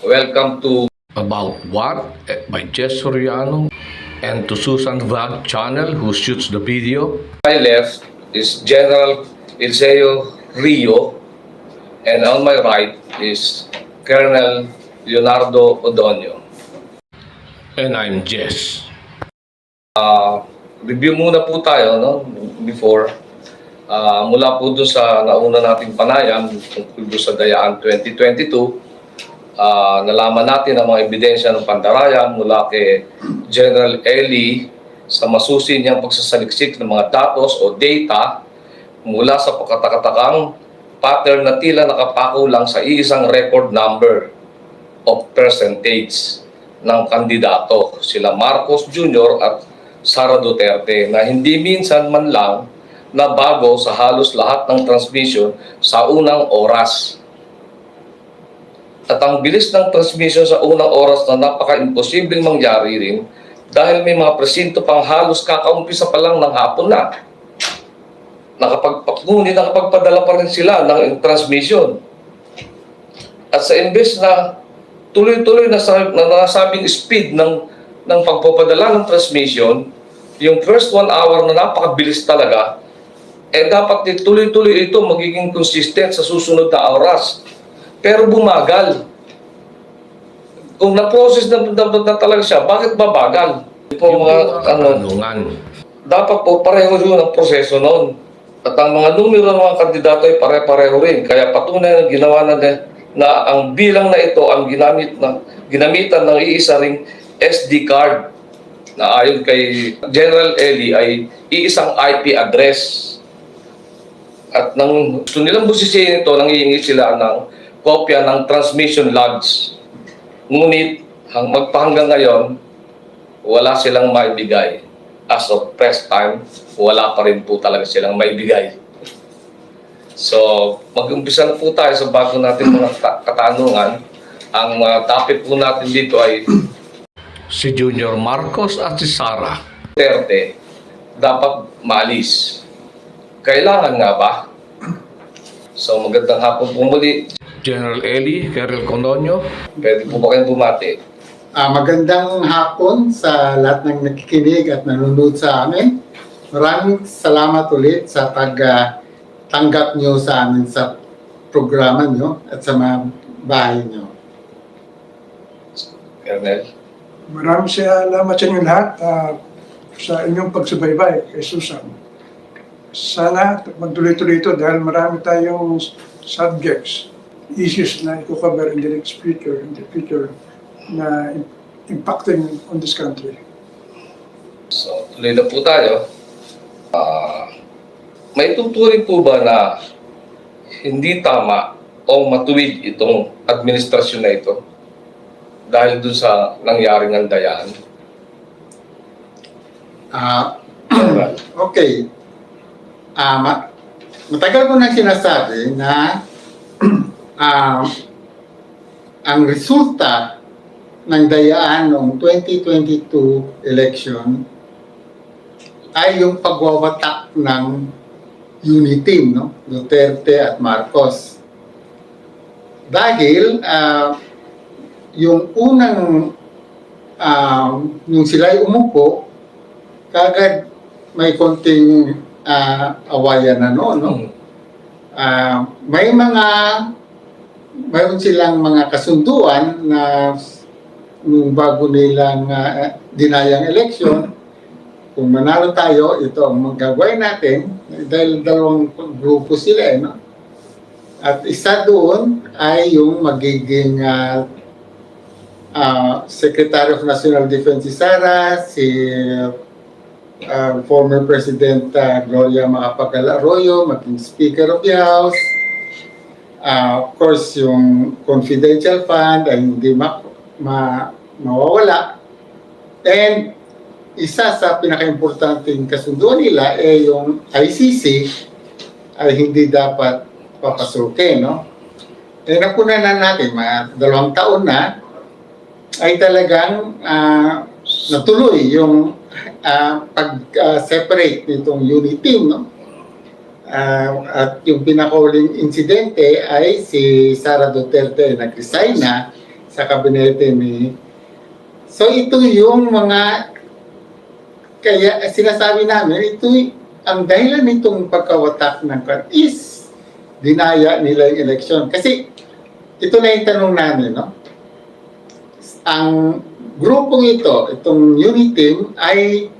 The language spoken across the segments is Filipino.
Welcome to About What by Jess Soriano and to Susan Vlog channel who shoots the video. my left is General Eliseo Rio, and on my right is Colonel Leonardo Odonio. And I'm Jess. Review muna po tayo before mula po doon sa nauna nating panayam tungkol doon sa Dayaan 2022. Nalaman natin ang mga ebidensya ng pandaraya mula kay General Eli sa masusin niyang pagsasaliksik ng mga datos o data mula sa pagkatakatakang pattern na tila nakapako lang sa iisang record number of percentage ng kandidato, sila Marcos Jr. at Sara Duterte, na hindi minsan man lang nabago sa halos lahat ng transmission sa unang oras. At ang bilis ng transmission sa unang oras na napaka-imposibleng mangyari rin dahil may mga presinto pang halos kakaumpisa pa lang ng hapon na. Ngunit nakapagpadala pa rin sila ng transmission. At sa imbes na tuloy-tuloy na nasabing speed ng pagpapadala ng transmission, yung first 1 hour na napakabilis talaga, dapat tuloy-tuloy ito magiging consistent sa susunod na oras. Pero bumagal. Kung na-process na talaga siya, bakit babagal? Dapat po pareho rin ang proseso noon. At ang mga numero ng mga kandidato ay pare-pareho rin. Kaya patunay na ginawa na ang bilang na ito ang ginamitan ng iisa ring SD card na ayon kay General Eli ay iisang IP address. At nang gusto nilang busisiin ito, nangihingi sila ng kopya ng transmission logs. Ngunit magpahanggang ngayon, wala silang maibigay. As of press time, wala pa rin po talaga silang maibigay. So, mag-umpisa na po tayo sa bago natin mga katanungan. Ang topic po natin dito ay Si Junior Marcos at si Sara. Duterte dapat maalis. Kailangan nga ba? So, magandang hapon po muli. General Eli, Colonel Condonio. Pwede po ba kayong bumati? Magandang hapon sa lahat ng nakikinig at nanonood sa amin. Maraming salamat ulit sa pagtanggap nyo sa amin sa programa nyo at sa mga bahay nyo. Colonel? Maraming salamat sa inyo lahat sa inyong pagsubaybay kay Susan. Sana magtuloy-tuloy ito dahil marami tayong subjects, issues na i-cover in the future na impacting on this country. So, tuloy na po tayo. May tuturing po ba na hindi tama o matuwid itong administrasyon na ito dahil doon sa nangyaring andayaan? Okay. Matagal ko nang sinasabi na ang resulta ng dayaan noong 2022 election ay yung pagwawatak ng unity, no? Duterte at Marcos. Dahil yung unang nung sila'y umupo, kagad may konting awayan na noon, no? Mayroon silang mga kasunduan na nung bago nilang dinayang eleksyon, kung manalo tayo, ito ang magagawin natin dahil dalawang grupo sila, no? At isa doon ay yung magiging Secretary of National Defense si Sara, si former President Gloria Macapagal Arroyo, maging Speaker of the House. Of course, yung confidential fund ay hindi mawawala. And isa sa pinaka-importanting kasunduan nila ay yung ICC ay hindi dapat papasukin, no? Napunan na natin, mga 2 taon na, ay talagang natuloy yung pag-separate nitong unit team, no? At yung pinakauling insidente ay si Sara Duterte nag-resign na, sa kabinete ni... So ito yung mga... Kaya sinasabi namin, ito ang dahilan nitong pagkawatak ng COD is dinaya nila yung election. Kasi ito na yung tanong namin, no? Ang grupong ito, itong unit team, ay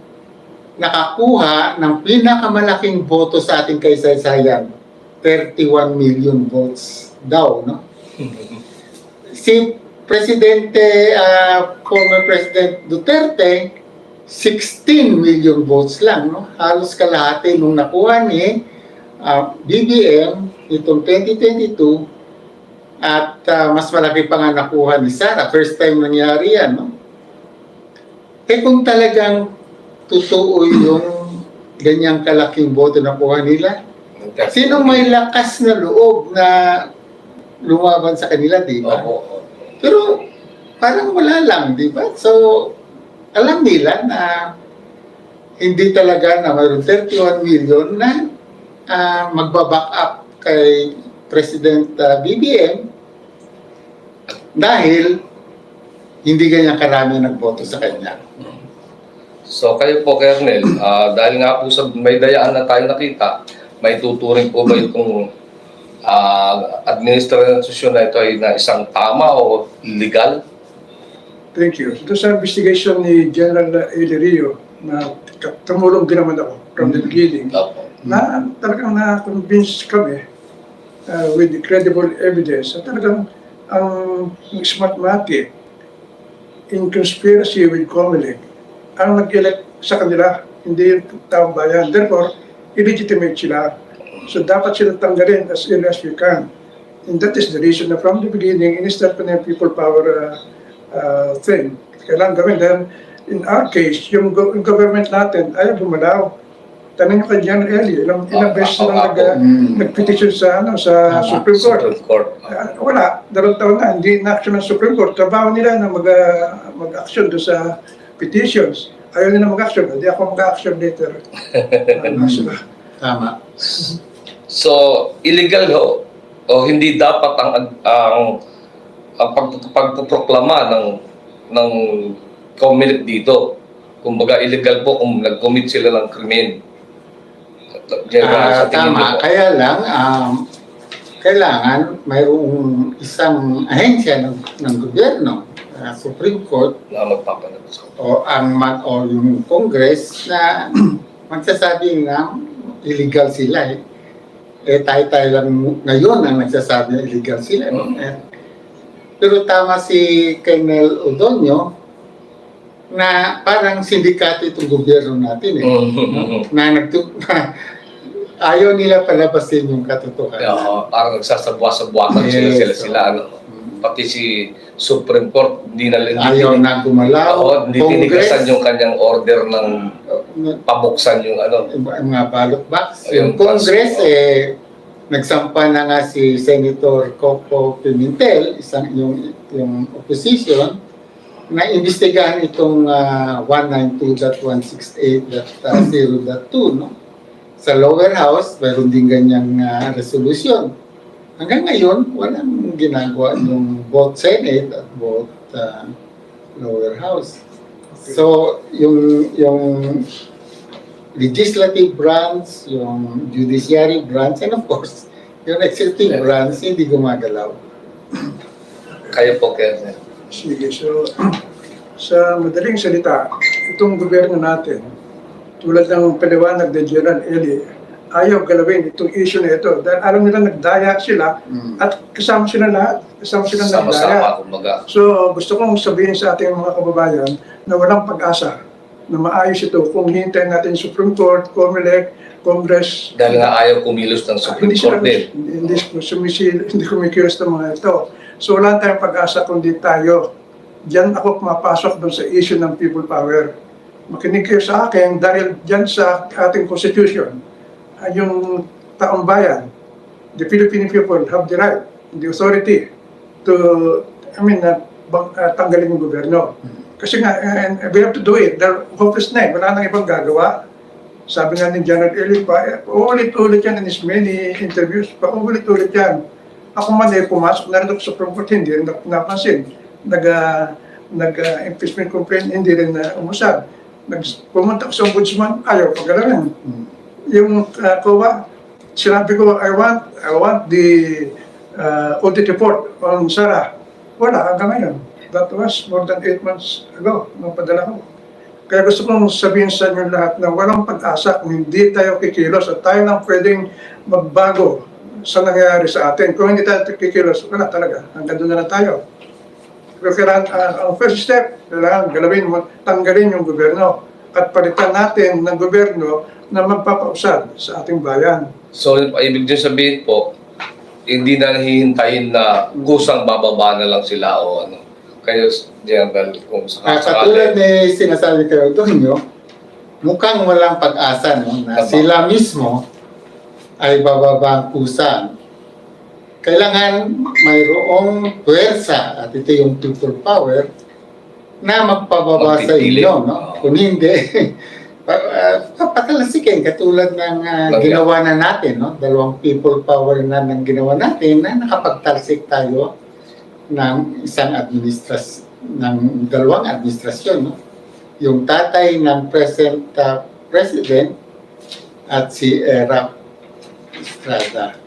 nakakuha ng pinakamalaking boto sa ating kaysaysayan. 31 million votes daw, no? Si Presidente, former President Duterte, 16 million votes lang, no? Halos kalahati nung nakuha ni BBM itong 2022 at mas malaki pa nga nakuha ni Sara. First time nangyari yan, no? Kung talagang totoo yung ganyang kalaking boto na kuha nila, sino may lakas na loob na lumaban sa kanila, di ba? Opo. Pero parang wala lang, di ba? So, alam nila na hindi talaga na mayroon 31 million na magbaback up kay President BBM dahil hindi ganyan karami nagboto sa kanya. So kayo po, Colonel, dahil nga po sa may dayaan na tayo nakita, may tuturing po ba itong administrasyon na ito ay na isang tama o illegal? Thank you. Ito sa investigation ni General Eli Rio na tumulong din naman ako from the beginning, Opo. na talagang na-convince kami with the credible evidence na talagang ang Smartmatic in conspiracy with Comelec ang nag-elect sa kanila, hindi yung taong bayan. Therefore, illegitimate sila. So dapat sila tanggalin as early as we can. And that is the reason na from the beginning, in-start pa na yung people power thing. Kailangan gawin. Then, in our case, yung government natin ayaw bumalaw. Tanong nyo kay General Eli, ilang beses na nag-petition sa Supreme Court. Supreme Court. Wala, 2 taon na, hindi na-action ng Supreme Court. Trabaho nila na mag-action doon sa petitions. Ayaw nila mag-action, hindi ako mag-action later. Tama. So, illegal o hindi dapat ang pagpoproklama ng Comelec dito. Kumbaga illegal po kung nag-commit sila ng krimen. Sa tingin niyo Tama. po. Kaya lang, kailangan mayroong isang ahensya ng gobyerno, Supreme Court, Na magpapanagos. o yung Congress na magsasabi na illegal sila. Tayo lang ngayon ang nagsasabi na illegal sila. No? Pero tama si Colonel Odonio na parang sindikato itong gobyerno natin. Ayaw nila palabasin yung katotohanan. Parang nagsasabwa-sabwakan sila. Ano? Pati si Supreme Court, hindi na Ayaw na gumalaw. hindi tinigasan yung kanyang order ng pabuksan yung Yung mga ballot box. Ayun, Yung Congress, nagsampa na nga si Senator Coco Pimentel, yung opposition, na imbestigahan itong 192.168.0.2, no? Sa lower house, mayroon din ganyang resolution. Hanggang ngayon, walang ginagawa yung both Senate at both lower house. So, yung legislative branch, yung judiciary branch, and of course, yung executive branch, hindi gumagalaw. Kayo po, Colonel. Sige, so sa madaling salita, itong gobyerno natin, tulad ng paliwanag ni General Eli, ayaw galawin itong issue na ito dahil alam nila nagdaya sila at kasama sila lahat. Kasama sila nagdaya. Sama-sama, kumbaga. So gusto kong sabihin sa ating mga kababayan na walang pag-asa na maayos ito kung hintayin natin Supreme Court, Comelec, Congress. Dahil nga ayaw kumilos ng Supreme Court din. Hindi kumikilos ng mga ito. So wala tayong pag-asa kundi tayo. Diyan ako pumapasok doon sa issue ng people power. Makinig kayo sa akin dahil diyan sa ating constitution, yung taong bayan, the Philippine people have the right, the authority to, tanggalin yung gobyerno. Kasi nga, and we have to do it. They're hopeless na wala nang ibang gagawa. Sabi nga ni General Eli pa, ulit-ulit yan in his many interviews, pa ulit-ulit yan. Ako man pumasok na rin ako sa Supreme Court, hindi rin napansin. nag-impeachment complaint, hindi rin umusad. Pumunta ko sa ombudsman, ayaw pagalaman. Yung COA, sinabi ko, I want the audit report on Sarah. Wala, hanggang ngayon. That was more than 8 months ago, nung padala ko. Kaya gusto kong sabihin sa inyo lahat na walang pag-asa kung hindi tayo kikilos at tayo lang pwedeng magbago sa nangyayari sa atin. Kung hindi tayo kikilos, wala talaga. Hanggang doon na lang tayo. Pero kailangan, ang first step, kailangan tanggalin yung gobyerno at palitan natin ng gobyerno na magpapausad sa ating bayan. So, ibig din sabihin po, hindi na hihintayin na kusang bababa na lang sila o ano. Kayo, General, kung Katulad ni sinasabi kayo doon, mukhang walang pag-asa, no? Na Tama. sila mismo ay bababa ang kusa. Kailangan mayroong puwersa, at ito yung people power, na magpababa sa Magpipili. inyo. No? Kung hindi, papatalasikin, katulad ng ginawa na natin. No? Dalawang people power na ng ginawa natin na nakapagtalsik tayo ng isang ng dalawang administrasyon. No? Yung tatay ng present president at si Erap Estrada.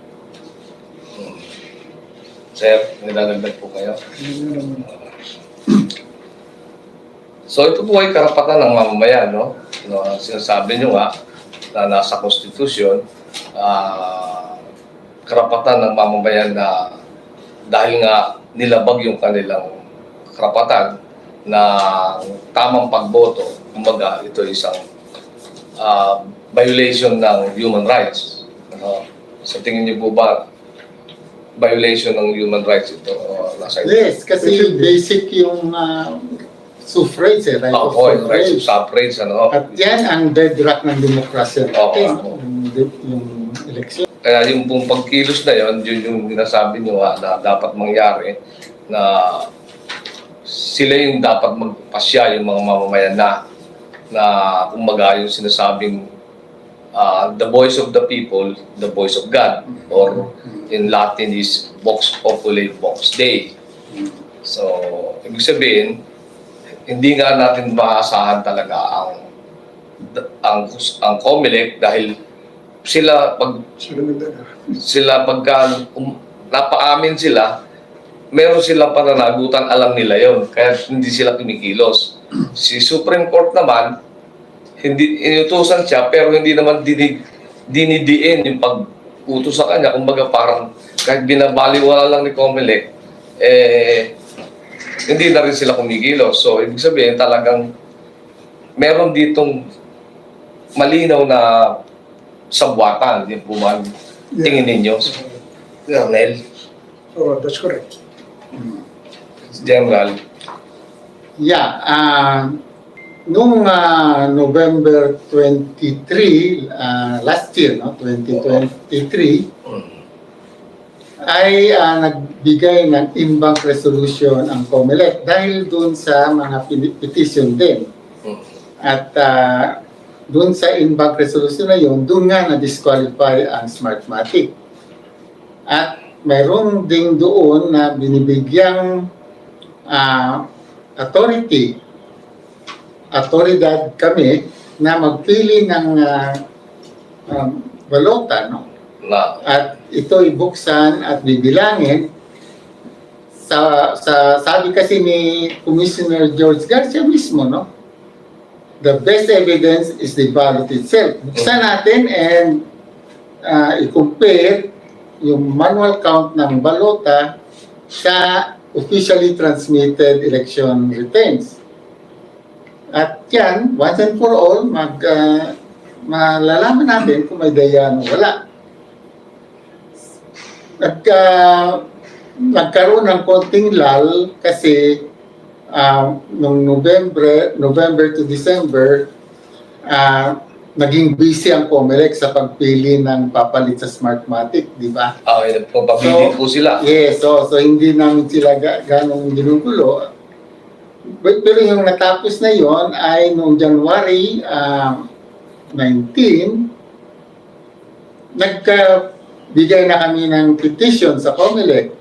Sir, nilalagdag po kayo. So ito po ay karapatan ng mamamayan, no? Sinasabi nyo nga na nasa konstitusyon, karapatan ng mamamayan na dahil nga nilabag yung kanilang karapatan na tamang pagboto, kumbaga ito isang violation ng human rights. Sa tingin niyo po ba, violation ng human rights ito? Yes, kasi basic yung suffrage, right of Right, suffrage. suffrage, ano? At yan ang bedrock ng demokrasya natin, yung eleksyon. Kaya yung pong pagkilos na yun yung sinasabi nyo na dapat mangyari na sila yung dapat magpasya yung mga mamamayan na kumbaga yung sinasabing the voice of the people, the voice of God, or in Latin is Vox Populi, Vox Dei. So, ibig sabihin, hindi nga natin maasahan talaga ang COMELEC dahil sila pagka napaamin sila, meron silang pananagutan, alam nila yon, kaya hindi sila kumikilos. Si Supreme Court naman, hindi inutusan siya pero hindi naman dinidiin yung pag-utos sa kanya. Kumbaga parang kahit binabaliwala lang ni COMELEC, hindi na rin sila kumikilos. So, ibig sabihin talagang meron ditong malinaw na sabwatan. Hindi po man tingin ninyo, Colonel, So, that's correct. General. Yeah, nung November 23, last year, no, 2023, ay nagbigay ng imbang resolution ang COMELEC dahil doon sa mga petition din. At doon sa imbang resolution na yun, doon nga na-disqualify ang Smartmatic. At mayroon din doon na binibigyang autoridad kami na magpili ng balota, no? At ito ibuksan at bibilangin sabi kasi ni Commissioner George Garcia mismo, no? The best evidence is the ballot itself. Buksan natin and i-compare yung manual count ng balota sa officially transmitted election returns. At yan, once and for all, malalaman natin kung may daya o wala. At nagkaroon ng konting lull kasi noong November to December, naging busy ang COMELEC sa pagpili ng papalit sa Smartmatic, di ba? Pagpapili po sila. Yes, so hindi namin sila ganong ginugulo. Pero yung natapos na yon ay noong January 19, nagbigay na kami ng petition sa COMELEC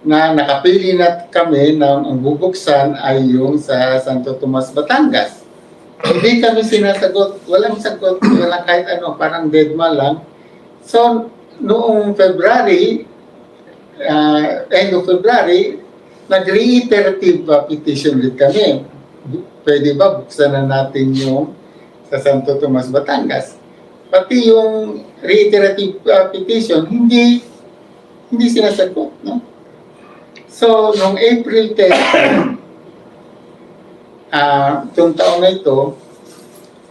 na nakapili na kami na ang bubuksan ay yung sa Santo Tomas, Batangas. Hindi kami sinasagot, walang sagot, walang kahit ano, parang deadma lang. So, noong February, end of February, nag-reiterative petition ulit kami. Pwede ba buksan na natin yung sa Santo Tomas, Batangas? Pati yung reiterative petition, hindi sinasagot, no? So, noong April 10, itong taon na ito,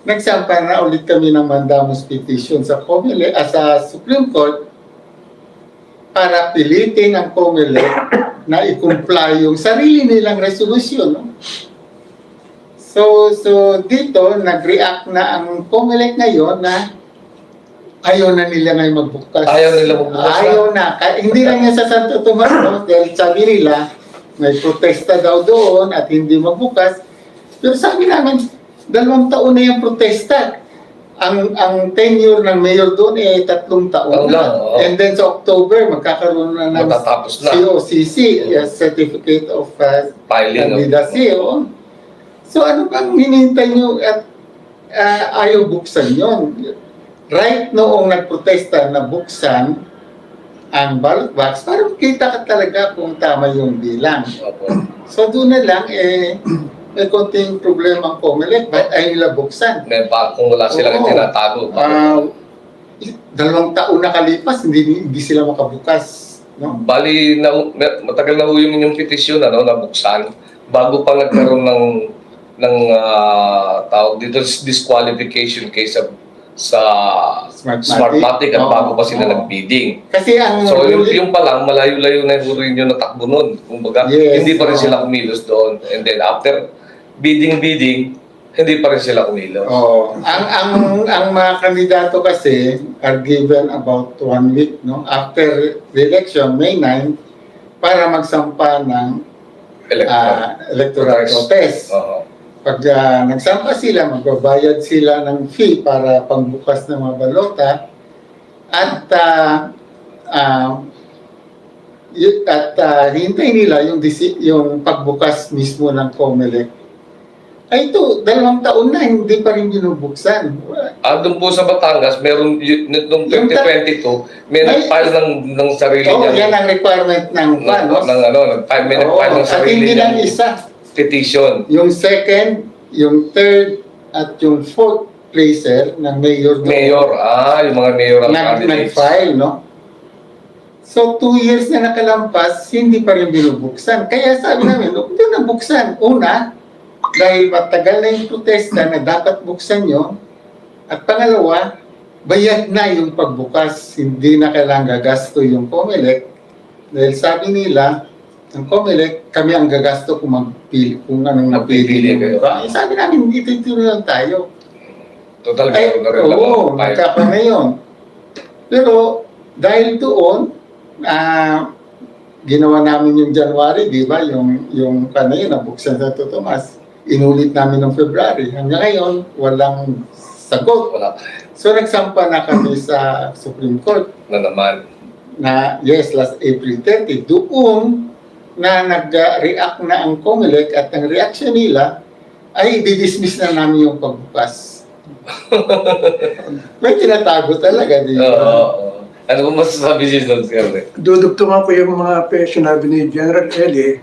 nagsampa na ulit kami ng mandamus petition sa COMELEC, sa Supreme Court para pilitin ang COMELEC na i-comply yung sarili nilang resolution. No? So dito, nag-react na ang COMELEC ngayon na ayaw na nila ngayon magbukas. Ayaw nila magbukas. Ayaw na. Hindi lang yan sa Santo Tomas, no? Dahil sabi nila, may protesta daw doon at hindi magbukas. Pero sabi namin, 2 taon na yung protesta. Ang tenure ng mayor doon 3 taon na. And then sa October, magkakaroon na ng Matatapos na. COCC, Certificate of Filing of- Candidacy. Oh. So ano bang hinihintay nyo at ayaw buksan yon? Right noong nagprotesta na buksan ang ballot box, para makita ka talaga kung tama yung bilang. Opo. So doon na lang, may konting problema ang COMELEC, ba't ay nila buksan? May kung wala silang Oo. tinatago. 2 taon nakalipas, hindi sila makabukas. No? Bali, matagal na yung petisyon na buksan bago pa nagkaroon ng tawag dito, disqualification case sa Smartmatic at Oo. bago pa sila Oo. nag-bidding. Kasi ang So yung pa lang, malayo-layo na rin yung natakbo nun. Kumbaga, Yes. hindi pa rin sila kumilos doon. And then after bidding, hindi pa rin sila kumilos. Oh, ang mga kandidato kasi are given about 1 week, no, after the election, May 9, para magsampa ng electoral protest. Oo. Pag nagsampa sila, magbabayad sila ng fee para pangbukas ng mga balota at hintay nila yung pagbukas mismo ng COMELEC. Ay ito, 2 taon na, hindi pa rin binubuksan. Doon po sa Batangas, meron noong 2022, may nag-file ng sarili Oo, niya. yan ang requirement ng panos. May nag-file ng At sarili hindi lang niya isa. petition. Yung second, yung third, at yung fourth placer ng mayor doon. Mayor, yung mga mayoral candidates. Nag-file, no? So, 2 years na nakalampas, hindi pa rin binubuksan. Kaya sabi namin, huwag na buksan. Una, dahil matagal na yung protesta na dapat buksan yun. At pangalawa, bayad na yung pagbukas. Hindi na kailangan gagasto yung COMELEC. Dahil sabi nila, ang COMELEC, kami ang gagasto kung anong Magpipili napili. kayo. Sabi namin, dito lang tayo. Total, Ay, meron na rin lang oo, ang file. magkapa na yun. Pero dahil doon, ginawa namin yung January, di ba? Yung yun, nabuksan sa Tomas. Inulit namin ng February. Hanggang ngayon, walang sagot. Wala So nagsampa na kami sa Supreme Court na naman. na yes, last April 30. Doon na nag-react na ang COMELEC at ang reaction nila ay didismiss na namin yung pagbukas. May tinatago talaga, di ba? Oo. Ano kung masasabi niyo doon, Sir? Dudugtungan ko yung mga sinabi ni General Eli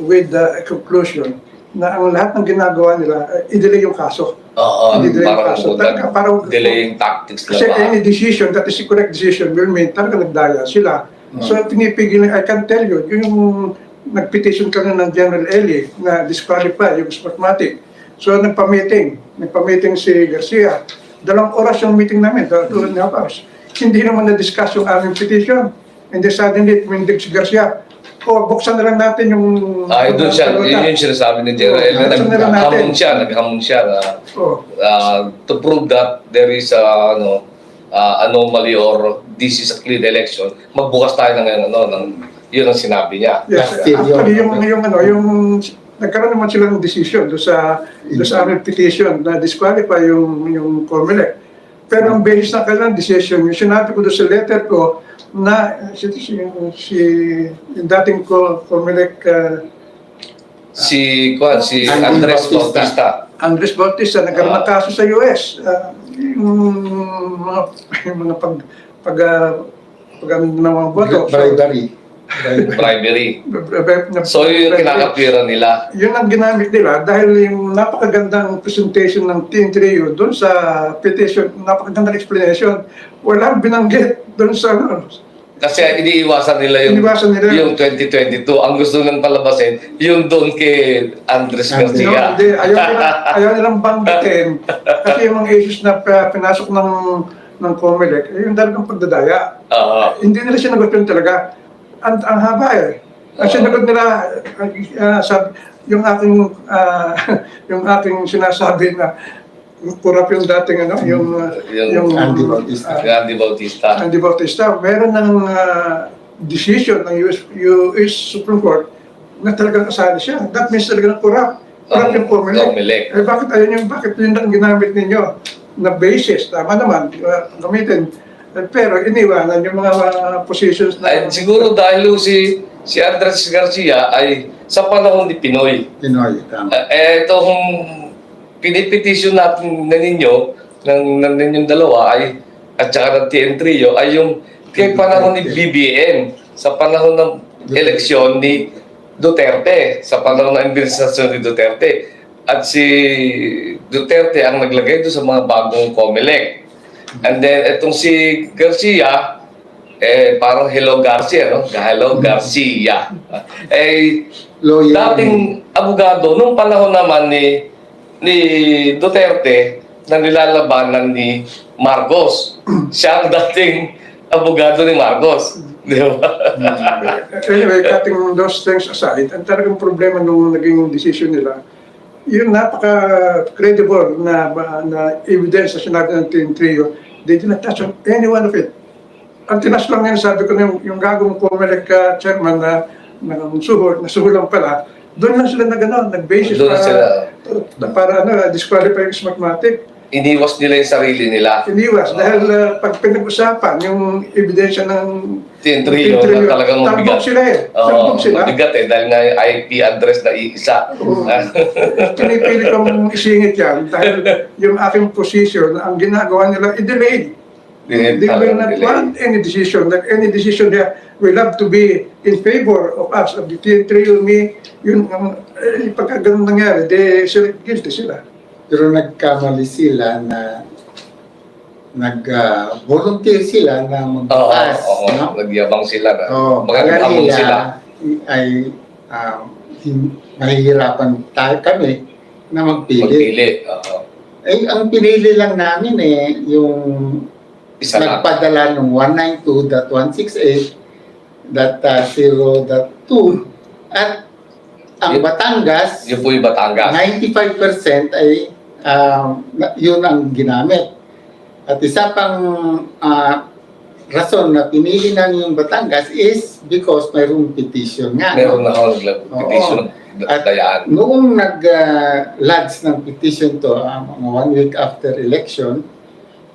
with the conclusion na ang lahat ng ginagawa nila, i-delay yung kaso. Oo, I-delay yung parang kaso. Talaga, parang delaying tactics kasi lang. any decision that is the correct decision will mean talaga nagdaya sila. So pinipigil, I can tell you, yung nag-petition ka na ng General Eli na disqualify yung Smartmatic. So nagpa-meeting si Garcia. 2 oras yung meeting namin, 2.5 hours. Hindi naman na-discuss yung aming petition. And then suddenly, tumindig si Garcia, buksan na lang natin yung... Doon siya, yun yung sinasabi ni General El, na naghamon siya to prove that there is anomaly or this is a clean election. Magbukas tayo ng yun ang sinabi niya. Yes, actually, nagkaroon naman sila ng decision doon sa aming petition na disqualify yung COMELEC. Pero ang basis na kailangan decision, yung sinabi ko doon sa letter ko, na yung dating Comelec Si Andy Andres Bautista. Bautista. Andres Bautista nagkaroon ng kaso sa US. Yung mga pag ng mga boto. Bribery. Bribery. So yun yung kinakapira nila. Yun ang ginamit nila dahil yung napakagandang presentation ng Team Trio doon sa petition, napakagandang explanation, walang binanggit doon sa Kasi iniiwasan nila yung 2022. Ang gusto nilang palabasin, yung doon kay Andres Garcia. Hindi, ayaw nilang banggitin kasi yung mga issues na pinasok ng Comelec, yung talagang pagdadaya. Hindi nila sinagot yun talaga. Ang haba eh. Ang sinagot nila, sabi, yung aking sinasabi na kurap yung dating yung Andy Bautista. Andy Bautista. Andy Bautista, meron ng decision ng US Supreme Court na talagang kasali siya. That means talagang kurap. Kurap yung Comelec. Comelec. Eh bakit yun ang ginamit ninyo na basis? Tama naman, gamitin. Pero iniwanan yung mga positions na... Ay, siguro dahil si Andres Garcia ay sa panahon ni Pinoy. Pinoy, tama. Itong pinipetisyon natin na ninyo, ng ninyong dalawa ay, at saka ng TN Trio, ay yung kay panahon ni BBM, sa panahon ng eleksyon ni Duterte, sa panahon ng administrasyon ni Duterte. At si Duterte ang naglagay doon sa mga bagong Comelec. And then, itong si Garcia, parang Hello Garcia, no? Hello Garcia. Lawyer. Dating abogado, nung panahon naman ni Duterte, na nilalabanan ni Marcos. Siya ang dating abogado ni Marcos. Di ba? Anyway, cutting those things aside, ang talagang problema nung naging decision nila, yung napaka-credible na evidence na sinabi ng Team Trio, they did not touch on any one of it. Ang tinas lang yan, sabi ko na yung gagawin Comelec chairman na suhol lang pala, doon lang sila nag-basis Doon para disqualify yung Smartmatic. Iniwas nila yung sarili nila. Iniwas, dahil pag pinag-usapan yung ebidensya ng TN Trio na talagang mabigat. tambok sila eh. Oo, Tambok sila. mabigat dahil nga yung IP address na iisa. Pinipili kong isingit yan dahil yung aking position, ang ginagawa nila, i-delay. They will not want any decision. Like any decision there will have to be in favor of us, of the TN3 me. Yun, pagka ganun nangyari, guilty sila. Pero nagkamali sila na nag-volunteer sila na mag-pass. No? Nagyabang sila na. Kaya Magandang nila sila. ay mahihirapan tayo na magpili. Magpili. Ang pinili lang namin yung Isa lang. nagpadala ng 192.168.0.2 at ang Batangas, Yun po yung Batangas. 95% ay yun ang ginamit. At isa pang rason na pinili namin yung Batangas is because mayroong petition nga. Meron na ako nag-petition At dayaan. noong nag-lodge ng petition to, mga 1 week after election,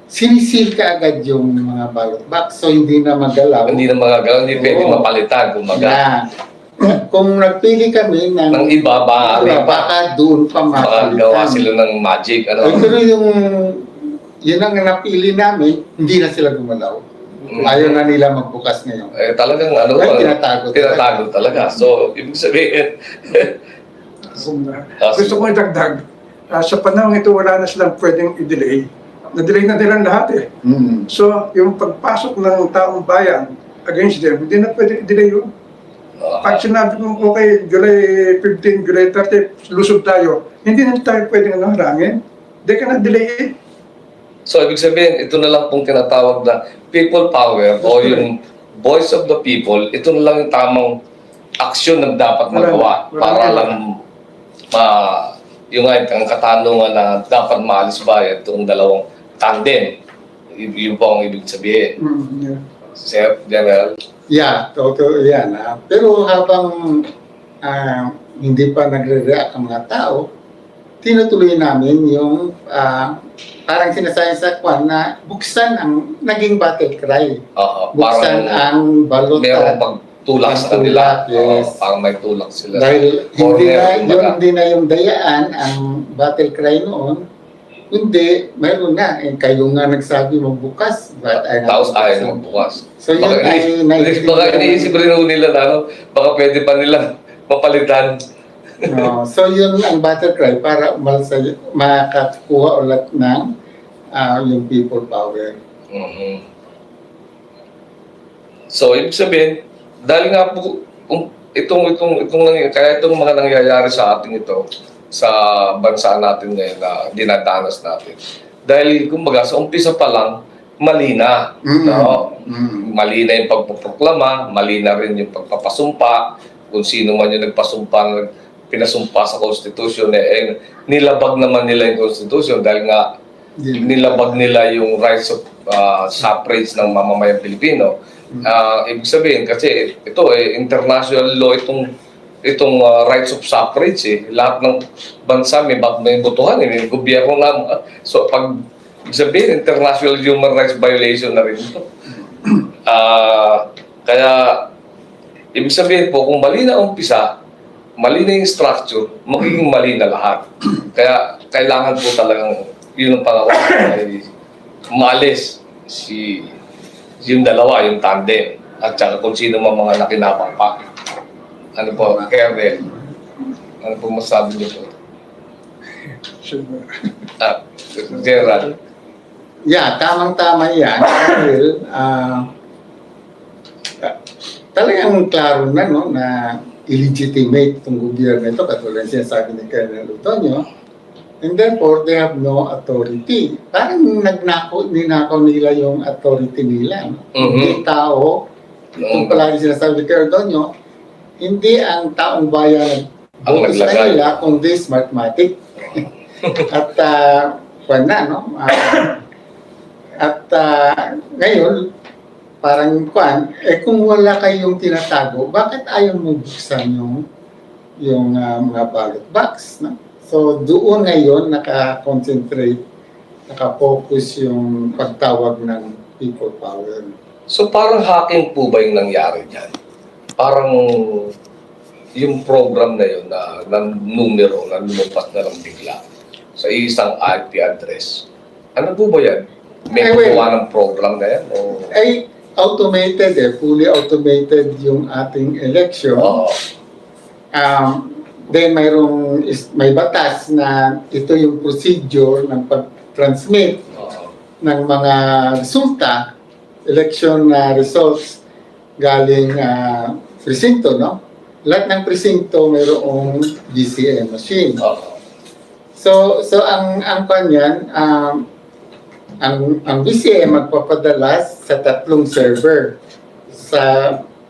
sinisil ka agad yung mga ballot box, so hindi na magalaw. Hindi na magagalaw, hindi pwede mapalitan. Kumaga. Kung nagpili kami Ng iba, baka doon pa baka mapalitan. gawa sila ng magic. Pero yun ang napili namin, hindi na sila gumalaw. Ayaw na nila magbukas ngayon. Talagang Ay, tinatago talaga. So, ibig sabihin, Gusto kong idagdag, sa panahon ito wala na silang pwedeng i-delay. Na-delay na nilang lahat eh. So, yung pagpasok ng taong bayan against them, hindi na pwedeng i-delay yun. Pag sinabi kong okay, July 15, July 30, lusog tayo, hindi na tayo pwedeng harangin. They cannot delay it. so ibig sabihin, ito na lang pong tinatawag na people power o yung voice of the people, ito na lang yung tamang aksyon na dapat magawa para lang yung ang katanungan na dapat maalis ba itong dalawang tandem. Yun po ang ibig sabihin. Yeah. Sir General. Yeah, totoo yan. Pero habang hindi pa nagre-react ang mga tao, tinutuloy namin yung parang sinasabi sa kwan na buksan ang naging battle cry. Buksan ang merong balota. pagtulak sa Ang kanila. tulak, yes. Parang may tulak sila. Dahil Corner, hindi na yung dayaan ang battle cry noon, hindi, mayroon na. Kayo nga nagsabi magbukas. Tapos ayaw na magbukas. So yun ay Baka iniisip rin ho nila na baka pwede pa nila mapalitan. No, so yun ang battle cry para makakuha ulit ng yung people power. Mhm. So, ibig sabihin, dahil nga po, kaya itong mga nangyayari sa ating ito, sa bansa natin ngayon na dinadanas natin. Dahil, kumbaga, sa umpisa pa lang, mali na. No? Mali na yung pagpoproklama, mali na rin yung pagpapasumpa, kung sino man yung nagpasumpa, pinasumpa sa Constitution, nilabag naman nila yung Constitution dahil nga nilabag nila yung rights of suffrage ng mamamayang Pilipino. Ibig sabihin, kasi ito international law itong rights of suffrage lahat ng bansa may botohan may gobyerno na so pag ibig sabihin international human rights violation na rin ito. Kaya ibig sabihin po kung mali na umpisa, mali na yung structure, magiging mali na lahat. Kaya kailangan po talagang yun ang pangako ay umalis yung dalawa, yung tandem, at saka kung sino man mga nakinabang pa. Ano po, Kernel? Ano po masabi niyo po? General? Yeah, tamang-tama yan. Dahil talagang klaro na, no, na illegitimate itong gobyerno ito, katulad sinasabi ni Colonel Lutonio, and therefore they have no authority. Parang ninakaw nila yung authority nila. No? Hindi tao, kung palagi sinasabi ni Colonel Lutonio, hindi ang taong bayan ang boto sa kanila, kundi smartmatic. At no? Ngayon, parang kung wala kayong tinatago, bakit ayaw mo buksan yung mga ballot box, no? So doon ngayon naka-concentrate, naka-focus yung pagtawag ng people power. So parang hacking po ba yung nangyari dyan? Parang yung program na yun na numero na lumabas na lang bigla sa isang IP address. Ano po ba yan? May gumawa ng program na yan? O? Ay, automated fully automated yung ating election. Then may batas na ito yung procedure ng pag-transmit ng mga resulta, election results galing presinto, no? Lahat ng presinto mayroong BCM machine. So ang kanyan, ang BCM magpapadala sa 3 server. Sa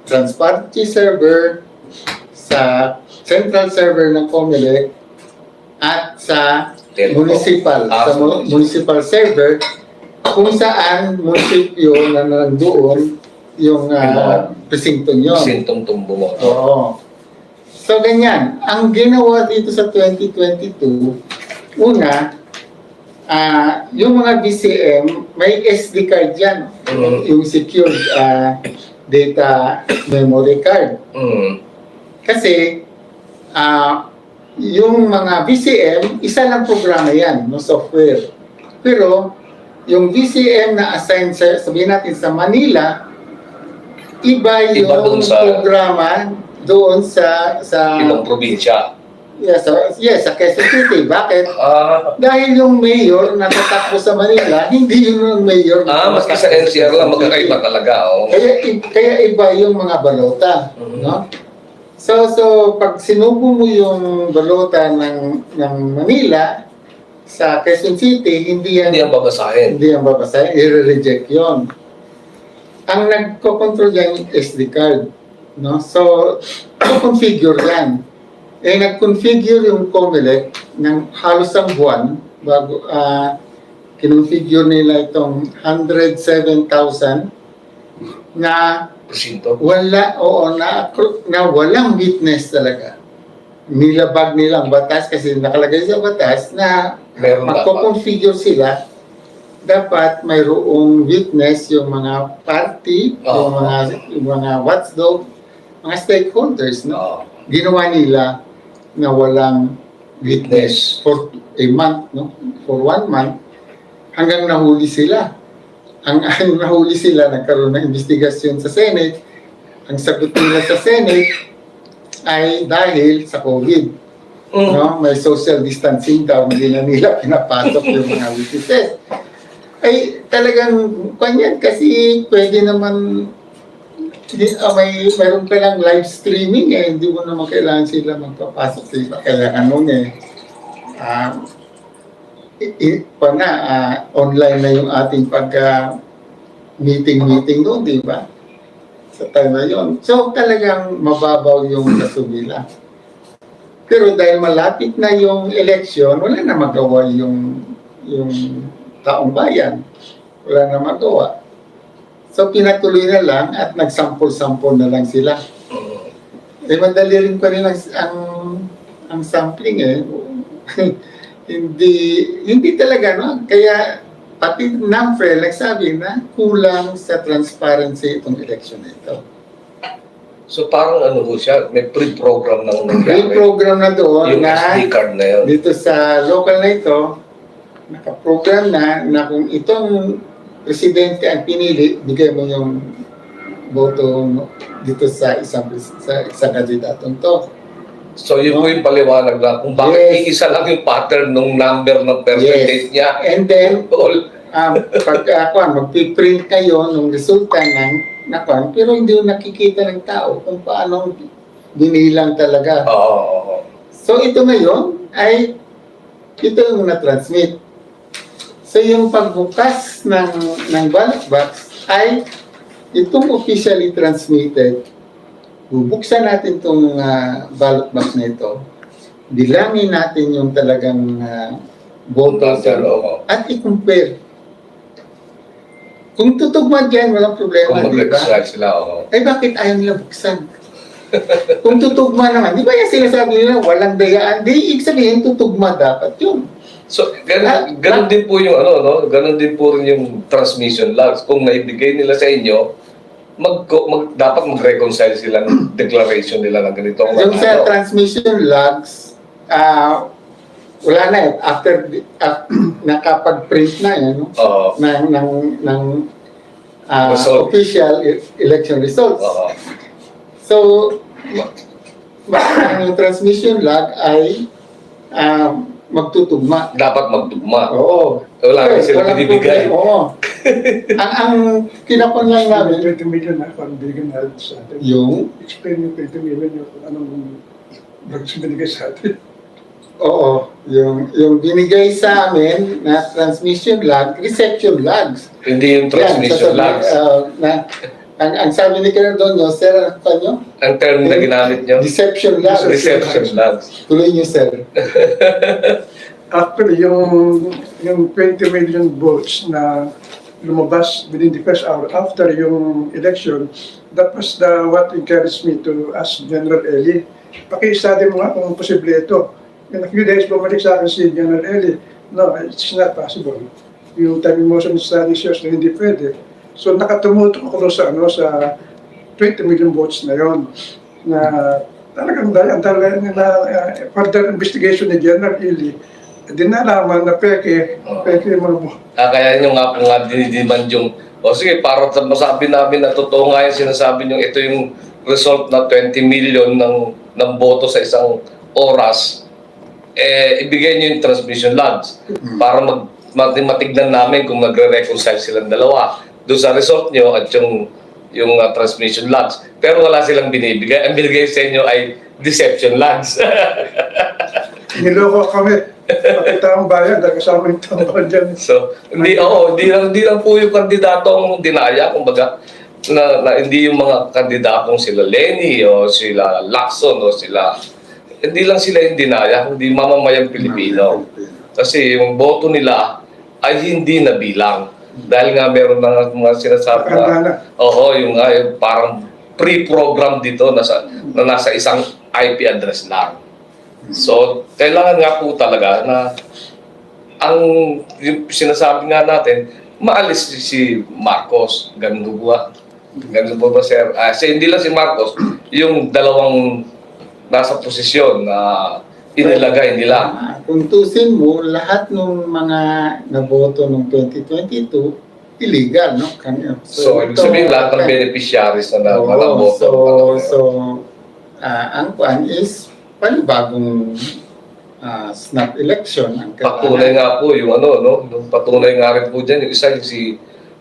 transparency server, sa central server ng COMELEC, at sa municipal server, kung saan munisipyo na nandoon yung presinto nyo. Presintong tumbo mo. Oo. So ganyan, ang ginawa dito sa 2022, una, yung mga BCM, may SD card yan. Yung secured data memory card. Kasi, yung mga BCM, isa lang programa yan, no, software. Pero, yung BCM na assign sabihin natin sa Manila, iba yung programa doon sa ibang probinsya. Yes, sa Quezon City. Bakit? Dahil yung mayor na tatakbo sa Manila, hindi yung mayor na maski sa NCR lang, magkakaiba talaga. Kaya iba yung mga balota. No? So, pag sinubo mo yung balota ng Manila sa Quezon City, hindi yan babasahin. I-reject yun. Ang nagko-control yan yung SD card. No? So, configure yan. Nag-configure yung COMELEC ng halos ang buwan bago kinonfigure nila itong 107,000 na Presinto? na walang witness talaga. nilabag nilang batas kasi nakalagay sa batas na Meron magko-configure sila, dapat mayroong witness yung mga party, Oo. yung mga watchdog, mga stakeholders, no? Oo. Ginawa nila na walang witness for a month, no? For 1 month, hanggang nahuli sila. Ang nahuli sila, nagkaroon ng investigasyon sa Senate. Ang sagot nila sa Senate ay dahil sa COVID. No? May social distancing daw, hindi na nila pinapasok yung mga witnesses. Ay talagang kanyan kasi pwede naman mayroon ka lang live streaming hindi mo naman kailangan sila magpapasok sa iba. Kaya online na yung ating meeting doon, di ba? Sa time na yun. So talagang mababaw yung kasubila. Pero dahil malapit na yung election, wala na magawa yung taong bayan. Wala na magawa. So pinatuloy na lang at nagsampol-sampol na lang sila. Madali rin pa rin ang sampling hindi talaga, no? Kaya pati NAMFREL nagsabi na kulang sa transparency itong election na ito. So parang ano ho siya, may pre-program ng May program na doon yung na SD card na yun. dito sa local na ito, nakaprogram na kung itong presidente ang pinili, bigay mo yung boto dito sa isang kandidatong to. So yun po yung paliwanag na kung bakit isa lang yung pattern ng number ng percentage niya. And then, magpiprint kayo ng resulta ng pero hindi yung nakikita ng tao kung paano binilang talaga. Oo. So ito ngayon ay ito yung na-transmit. So yung pagbukas ng ballot box ay itong officially transmitted. Bubuksan natin itong ballot box na ito. Bilangin natin yung talagang boto at i-compare. Kung tutugma dyan, walang problema, Kung di ba? mag-exercise sila, oo. Ay bakit ayaw nila buksan? Kung tutugma naman, di ba yung sinasabi nila walang dayaan? Di, ibig sabihin, tutugma dapat yun. So, ganun din po yung ganun din po rin yung transmission logs. Kung naibigay nila sa inyo, dapat mag-reconcile sila ng declaration nila ng ganito. Yung sa transmission logs, wala na eh. After nakapag-print na yan, no? ng official election results. So, ang transmission log ay magtutugma. Dapat magtugma. Oo. Wala rin sila binibigay. Oo. ang kinapon lang namin, 20 million na kung binigyan natin sa atin. yung, Explain yung 20 million yung anong drugs binigay sa atin. oo, yung binigay sa amin na transmission log, reception logs. Hindi yung transmission logs. Ang sabi ni Colonel Donyo, sir, ano pa nyo? Ang term na ginamit nyo, Deception logs. reception logs. Tuloy nyo, sir. Actually, yung 20 million votes na lumabas within the first hour after yung election, that was what encouraged me to ask General Eli. Paki-study mo nga kung posible ito. In a few days, bumalik sa akin si General Eli. No, it's not possible. Yung time motion study shows na hindi pwede. So nakatumutok ako sa sa 20 million votes na yon na talagang further investigation ni General Eli, din nalaman na peke yung mga vote. Kaya nyo nga po dinidiman yung, sige, para masabi namin na totoo nga yung sinasabi nyo, ito yung result na 20 million ng boto sa isang oras, ibigay nyo yung transmission logs para matignan namin kung nagre-reconcile silang dalawa doon sa result nyo at yung transmission logs. Pero wala silang binibigay. Ang binigay sa inyo ay deception logs. Niloko kami. Pakita ang bayan dahil kasama yung tao dyan. So, hindi lang po yung kandidatong dinaya, kumbaga, na hindi yung mga kandidatong sila Lenny o sila Lacson o sila, hindi lang sila yung dinaya, hindi mamamayang Pilipino. Kasi yung boto nila ay hindi nabilang. Dahil nga meron na mga sinasabi na, yung parang pre-program dito na nasa isang IP address lang. So, kailangan nga po talaga na ang yung sinasabi nga natin, maalis si Marcos. Ganun ba? Ganun ba, sir? Hindi lang si Marcos, yung dalawang nasa posisyon na inilagay nila. Kung tusin mo, lahat ng mga naboto ng 2022, illegal, no? So, ibig sabihin lahat ng beneficiaries na Oo, nakaboto. ang kuan is panibagong snap election ang Patunay nga po yung ano, no? Yung patunay nga rin po dyan, yung isa yung si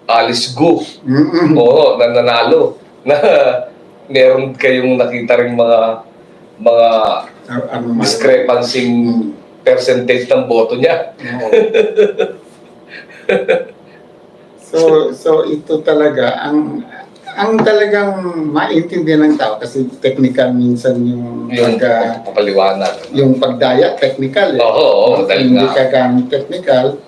Alice Gu. Mm-mm. Oo, na nanalo. Na meron kayong nakita rin mga discrepancy percentage ng boto niya. Oo. So ito talaga ang talagang maintindihan ng tao kasi technical minsan yung Yung pagpapaliwanag. yung pagdaya technical eh. Oo, dahil Hindi nga. ka ganun technical,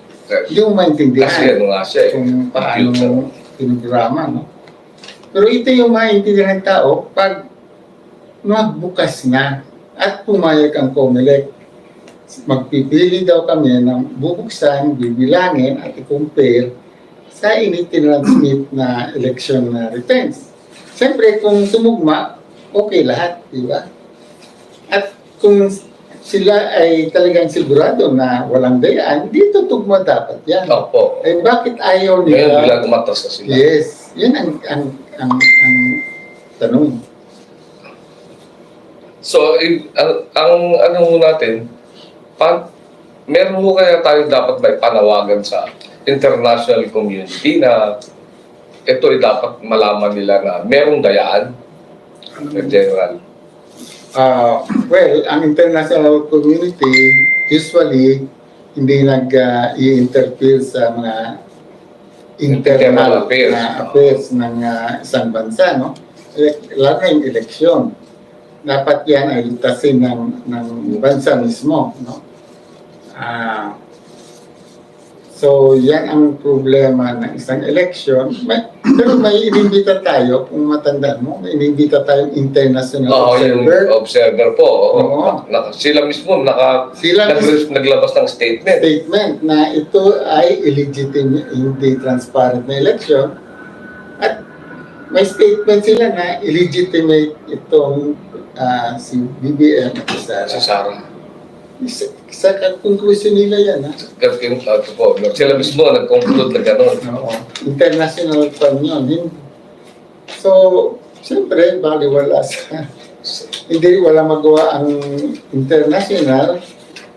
yung Kasi maintindihan ano nga siya eh. kung Computer. paano pinograma, no? Pero ito yung maintindihan ng tao pag magbukas na at pumayag ang COMELEC. Magpipili daw kami ng bubuksan, bibilangin at i-compare sa ini-transmit na election na returns. Siyempre, kung tumugma, okay lahat, di ba? At kung sila ay talagang sigurado na walang dayaan, di tutugma dapat yan. Opo. Eh bakit ayaw Ngayon, nila? biglang umatras na sila. Yes, yan ang tanong. So, ang ano mo natin, meron mo kaya tayo dapat may panawagan sa international community na ito ay dapat malaman nila na merong dayaan, General. Well, ang international community usually hindi nag-i-interfere sa mga internal affairs. affairs ng isang bansa, no? Lalo na yung eleksyon. Dapat yan ay lutasin ng bansa mismo, no? So, yan ang problema ng isang election. Pero may inimbita tayo, kung matandaan mo, may inimbita tayong international Oo, yung observer. observer po. Oo. Sila mismo Sila naglabas ng statement. statement na ito ay illegitimate, hindi transparent na election. At may statement sila na illegitimate itong si BBM at Si Sara. Sarah. Sa conclusion nila yan, ha? Sila mismo nag-conclude na gano'n. Oo. International fund yun. So, siyempre, baliwala sa... hindi wala magawa ang international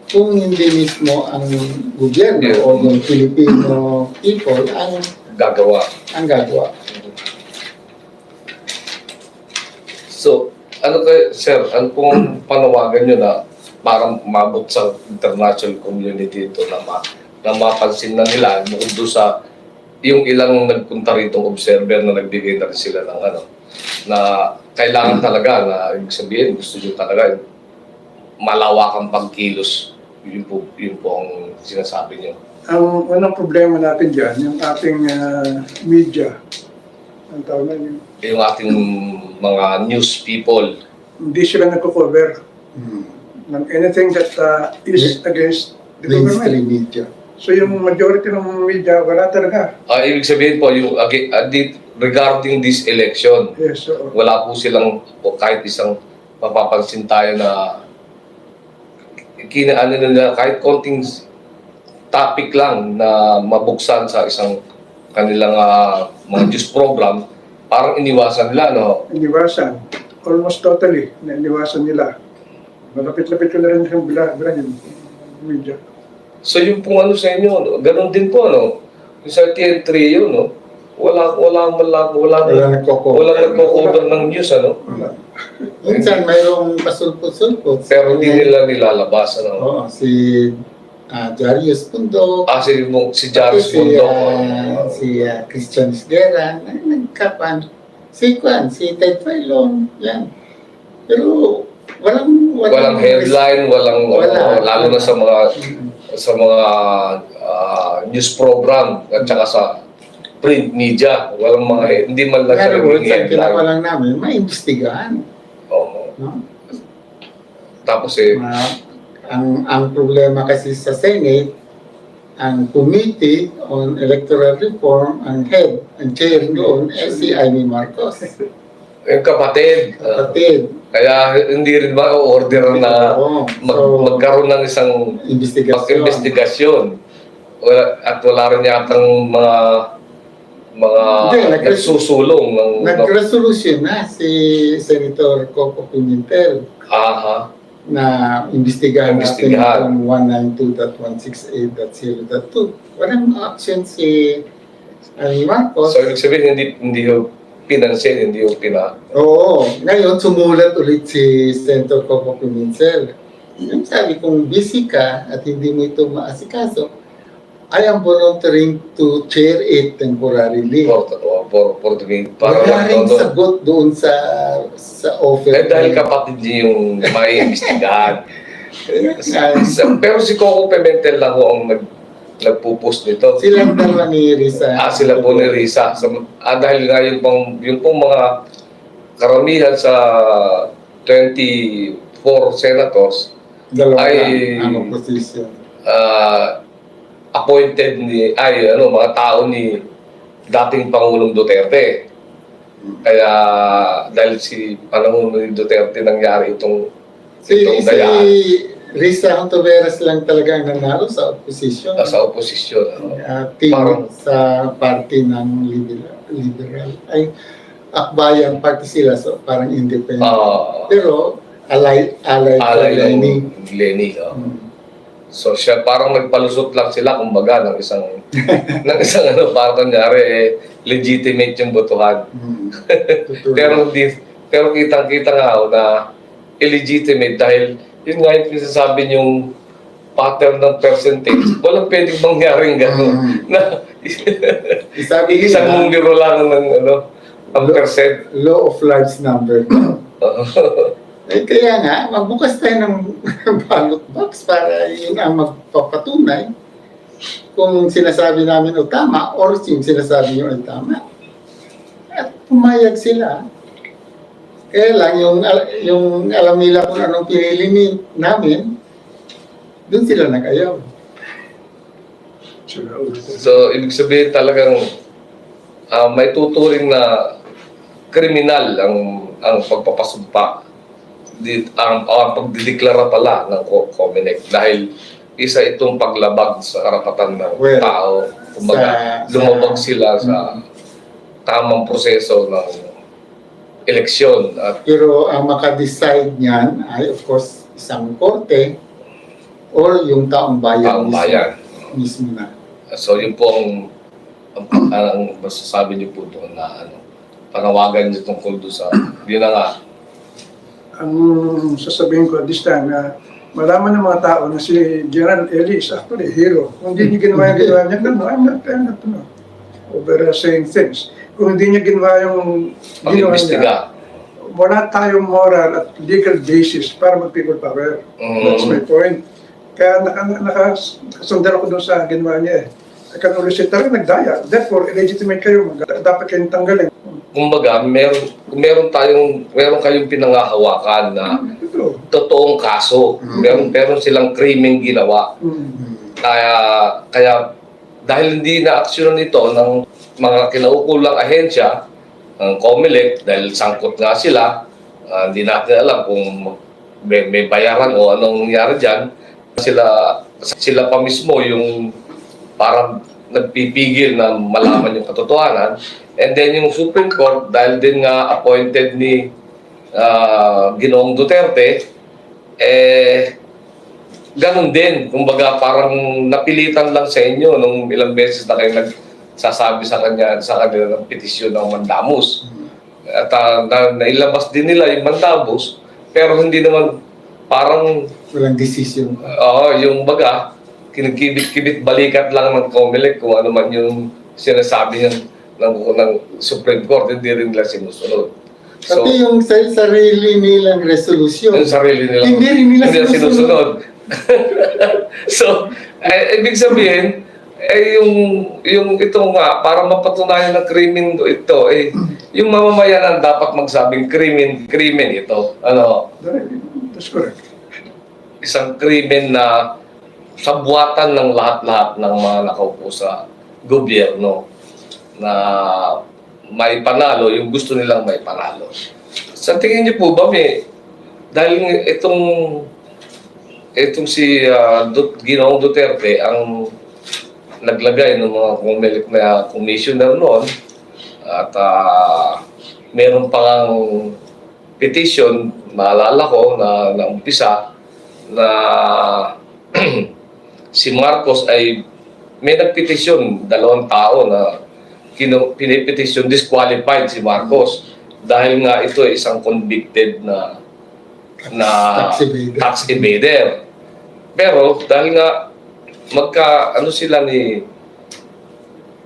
kung hindi mismo ang gobyerno Yeah. o yung Filipino people ang Gagawa. gagawa. So, ano kayo, sir, ano pong panawagan nyo na para mabot sa international community ito na mapansin na nila bukod doon sa yung ilang nagpunta rito observer na nagbigay na rin sila ng ano na kailangan talaga na ibig sabihin gusto nyo talaga malawakang pagkilos yun po ang sinasabi nyo. Ang unang problema natin dyan, yung ating media, ang tawag na yun, Yung ating mga news people. hindi sila nagko-cover ng anything that is against the government. Mainstream media. So yung majority ng media, wala talaga. Ibig sabihin po yung regarding this election, Yes, so, wala po silang o kahit isang mapapansin tayo na kinaano nila kahit konting topic lang na mabuksan sa isang kanilang mga news program, parang iniwasan nila, no? iniwasan. Almost totally, na iniwasan nila. Malapit-lapit ko na rin yung yung media. So yung pong ano sa inyo, no? Ganun din po, no? Yung sa TN3 yun, no? Wala nagko-cover ng news, ano? Minsan mayroong pasulpot-sulpot. Pero hindi nila nilalabas, ano? Oo, si Jarius Pundo, Si Jarvis Mundo. si Christian Isguera, nagkapan. Si Ted Filon, yan. Pero Walang headline, Wala. lalo na sa mga news program at saka sa print media, walang hindi man lang Pero talagang sa ginawa headline. lang namin, maimbestigahan. Oo. No? Tapos eh, Ang problema kasi sa Senate, ang Committee on Electoral Reform, ang chair doon, si Amy Marcos. yung kapatid. Kapatid. Kaya hindi rin ba order na Oo. So, magkaroon ng isang investigasyon. At wala rin yatang mga Hindi, nagsusulong ng nag-resolution na si Senator Coco Pimentel aha. na imbestigahan natin Imbestigahan. itong 192.168.0.2. Walang action si Amy Marcos. So ibig sabihin hindi yung pinansin, hindi yung Oo. Ngayon, sumulat ulit si Senator Coco Pimentel. Yung sabi, kung busy ka at hindi mo ito maasikaso, I am volunteering to chair it temporarily. for to be Wala rin sagot doon sa offer. eh dahil kapatid niya yung may imbestigahan. Pero si Coco Pimentel lang ho ang nagpo-post nito. Silang dalawa ni Risa. Sila po ni Risa. Dahil nga yung pong mga karamihan sa 24 senators Dalawa ay ang opposition. appointed mga tao ni dating Pangulong Duterte. Kaya dahil si panahon ni Duterte nangyari itong Si dayaan Risa Hontiveros lang talaga ang nanalo sa opposition. sa oposisyon. Team Parang- sa party ng liberal. Ay, Akbayan party sila, so parang independent. Pero alay alay Lenny. ng Lenny. So siya parang nagpalusot lang sila kumbaga ng isang parang kunyari legitimate yung botohan. Pero kitang-kita nga na illegitimate dahil yun nga yung sinasabi yung pattern ng percentage. Walang pwedeng mangyaring gano'n. Na Sabi isang nila, numero lang ang percent. law of large number. Kaya nga, magbukas tayo ng ballot box para yun ang magpapatunay kung sinasabi namin o tama or yung sinasabi nyo ay tama. At pumayag sila. Kaya lang, yung alam nila kung anong pinili namin, doon sila nag-ayaw. So, ibig sabihin talagang may tuturing na kriminal ang pagpapasumpa. Ang pagdideklara pala ng COMELEC dahil isa itong paglabag sa karapatan ng tao. Kumbaga, lumabag sila sa tamang proseso ng eleksyon. Pero ang makadecide niyan ay of course isang korte or yung taong bayan, mismo na. So yun po ang masasabi niyo po doon na panawagan niyo tungkol doon sa yun na nga. Ang sasabihin ko at this time na malaman ng mga tao na si General Eli is actually a hero. Kung hindi niya ginawa niya, no, I'm not over saying things. Kung hindi niya ginawa yung ginawa niya, wala tayong moral at legal basis para mag-people power. That's my point. Kaya nakasundal ako doon sa ginawa niya eh. I can always say, talagang nagdaya. Therefore, illegitimate kayo. Dapat kayong tanggalin. Kumbaga, meron kayong pinangahawakan na totoong kaso. Meron silang krimeng ginawa. Kaya dahil hindi na-aksyonan ito ng mga kinaukulang ahensya, ng COMELEC, dahil sangkot nga sila, hindi natin alam kung may bayaran o anong nangyari dyan. Sila pa mismo yung parang nagpipigil na malaman yung katotohanan. And then yung Supreme Court, dahil din nga appointed ni Ginoong Duterte, ganun din. Kumbaga parang napilitan lang sa inyo nung ilang beses na kayo nagsasabi sa kanila ng petisyon ng mandamus. At nailabas din nila yung mandamus, pero hindi naman parang walang decision. yung baga, kinikibit-kibit balikat lang ng COMELEC kung ano man yung sinasabi ng Supreme Court, hindi rin nila sinusunod. So, Pati yung sarili nilang resolution, yung sarili nila, hindi rin nila sinusunod. So, ibig sabihin, yung ito nga, para mapatunayan ng krimen ito, yung mamamayan ang dapat magsabing krimen ito. Ano? That's correct. isang krimen na sabuatan ng lahat-lahat ng mga nakaupo sa gobyerno na may panalo, yung gusto nilang may panalo. Sa tingin niyo po ba dahil itong si Ginoong Duterte ang naglagay ng mga kumilik na commissioner noon at meron pang petition, maalala ko na umpisa na si Marcos ay may nagpetisyon, 2 tao na pinipetisyon disqualified si Marcos dahil nga ito ay isang convicted na tax evader. Pero dahil nga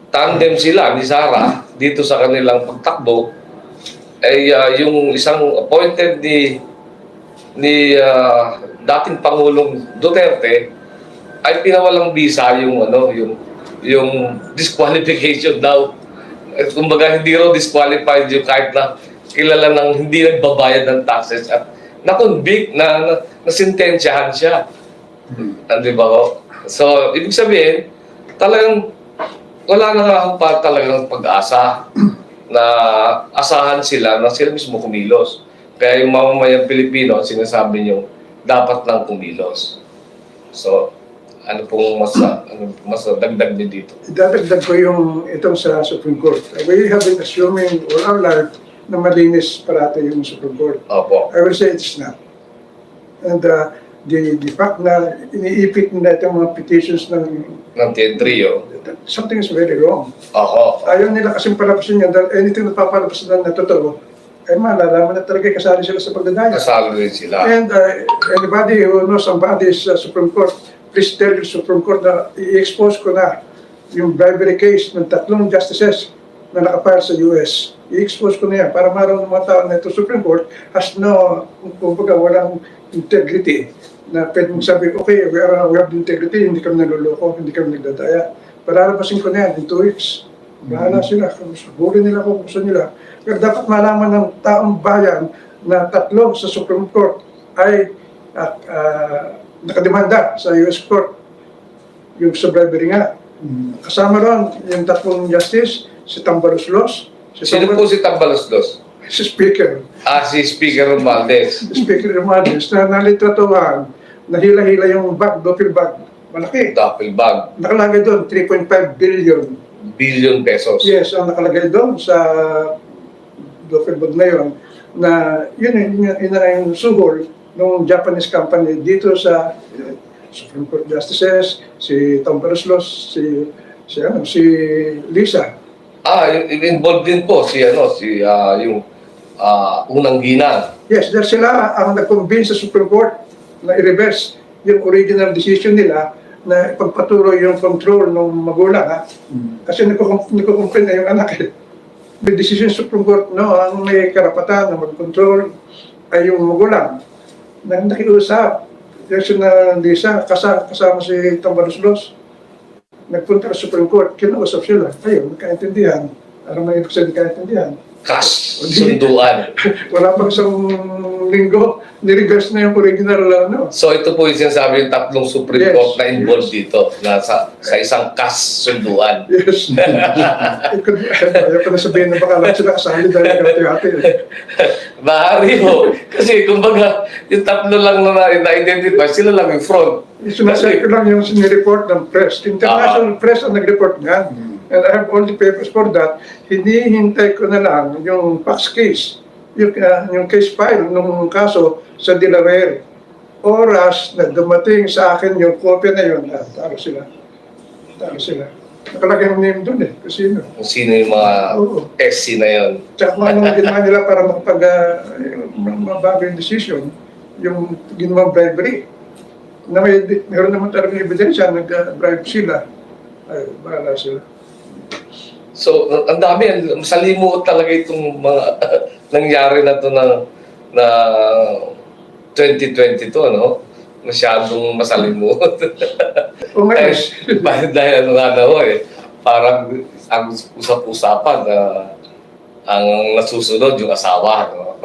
tandem sila ni Sara dito sa kanilang pagtakbo, ay yung isang appointed ni dating Pangulong Duterte ay pinawalang bisa yung disqualification daw. Kumbaga hindi raw disqualified yung kahit na kilala ng hindi nagbabayad ng taxes at na-convict na sentensyahan siya. Di ba ho? So, ibig sabihin, talagang wala na nga pa talagang pag-asa na asahan sila na sila mismo kumilos. Kaya yung mamamayang Pilipino, sinasabi nyo, dapat lang kumilos. So, ano pong mas dagdag niyo dito? Idadagdag ko itong sa Supreme Court. We have been assuming all our life na malinis parati yung Supreme Court. Opo. I will say it's not. And the fact na iniipit nila itong mga petitions ng Trio. something is very wrong. Oho. Ayaw nila kasing palabasin yan dahil anything na papalabasin na totoo, ay malalaman na talaga kasali sila sa pagdadaya. Kasalo rin sila. And anybody who knows somebody is Supreme Court, please tell your Supreme Court na i-expose ko na yung bribery case ng 3 justices na nakapile sa US. I-expose ko na yan para maroon ng mga tao na ito Supreme Court has no, kumbaga walang integrity na pwede mong sabi, okay, we have integrity, hindi kami naluloko, hindi kami nagdadaya. Palalabasin ko na yan in 2 weeks. Bahala sila, sabulin nila kung gusto nila. Pero dapat malaman ng taong bayan na 3 sa Supreme Court ay nakademanda sa US Court yung sa bribery nga. Kasama ron yung 3 justice, si Tambaloslos. Sino po si Tambaloslos? Si Speaker. Si Speaker Romualdez. Si Speaker Romualdez na nalitratuhan, nahila-hila yung bag, duffel bag. Malaki. Duffel bag. Nakalagay doon, 3.5 billion pesos. Yes, ang nakalagay doon sa duffel bag na yun, na yun yung suhol ng Japanese company dito sa Supreme Court Justices, si Tambaloslos, si Lisa. Involved din po yung unang ginang. Yes, dahil sila ang nag-convince sa Supreme Court na i-reverse yung original decision nila na ipagpatuloy yung control ng magulang. Kasi nagkukumplain na yung anak. May decision sa Supreme Court, ang may karapatan na mag-control ay yung magulang. Na nakiusap, yung na Lisa, kasama si Tambaloslos, nagpunta sa Supreme Court, kinausap sila. Ayun, nagkaintindihan. Ano may ibig sabihin nagkaintindihan? Sunduan. Wala pang isang linggo, nireverse na yung original So ito po yung sinasabi yung 3 Supreme Yes, Court na involved dito na sa isang sunduan. Yes. Ayaw ko na sabihin na baka lang sila kasali dahil hati-hati. Bahari mo. Kasi kumbaga, yung 3 lang na na-identify, sila lang yung front. Sinasay ko lang yung sinireport ng press. International press ang nag-report nga. And I have all the papers for that. Hinihintay ko na lang yung fax case, yung case file ng kaso sa Delaware. Oras na dumating sa akin yung kopya na yun, talo sila. Nakalagay ang name doon kung sino. Kung sino yung mga SC na yun. Tsaka kung anong ginawa nila para mabago yung decision, yung ginawang bribery. Na meron naman talagang ebidensya, nag-bribe sila. Ay, bahala sila. So, ang dami, masalimuot talaga itong mga nangyari na to na 2022, no? Masyadong masalimuot. Dahil ano nga na ho parang ang usap-usapan na ang nasusunod yung asawa. No?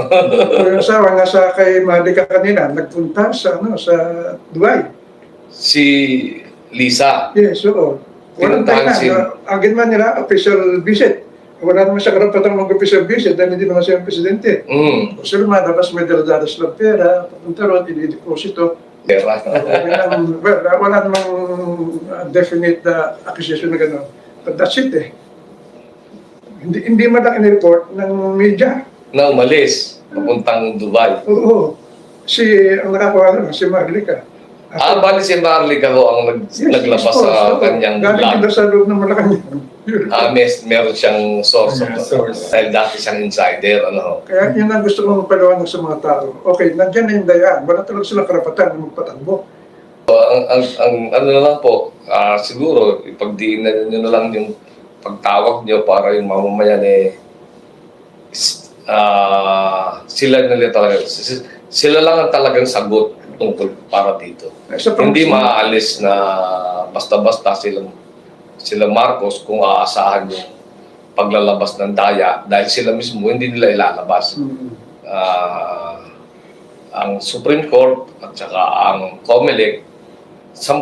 Yung asawa, nasa kay Malika kanina, nagpunta sa, sa Dubai. Si Lisa, Yes, oo. Walang Pinuntahan tayo si- na. Ang ginawa nila, official visit. Wala naman siya karapatang mag-official visit dahil hindi naman siya ang presidente. mm, So lumalabas, may daladalas ng pera, papunta ron, inideposito. pera. Wala namang definite accusation na gano'n. But that's it eh. Hindi man lang in-report ng media. Na umalis, papuntang Dubai. Oo. Ang nakakuha lang, si Marlica. Bali si Marlica ho ang naglabas sa kanyang Galing vlog. nila sa loob ng Malacanang. Meron siyang source. Yeah, source. Dahil dati siyang insider. Ano ho. Kaya yun ang gusto kong paliwanag sa mga tao. Okay, nandiyan na yung dayaan. Wala talaga silang karapatan na magpatakbo. Ang ano na lang po, siguro, ipagdiinan nyo na lang yung pagtawag nyo para yung mamamayan sila lang ang talagang sagot tungkol para dito. Sa Hindi pang- maaalis na basta-basta sila Marcos kung aasahan yung paglalabas ng daya dahil sila mismo hindi nila ilalabas. Ang Supreme Court at saka ang COMELEC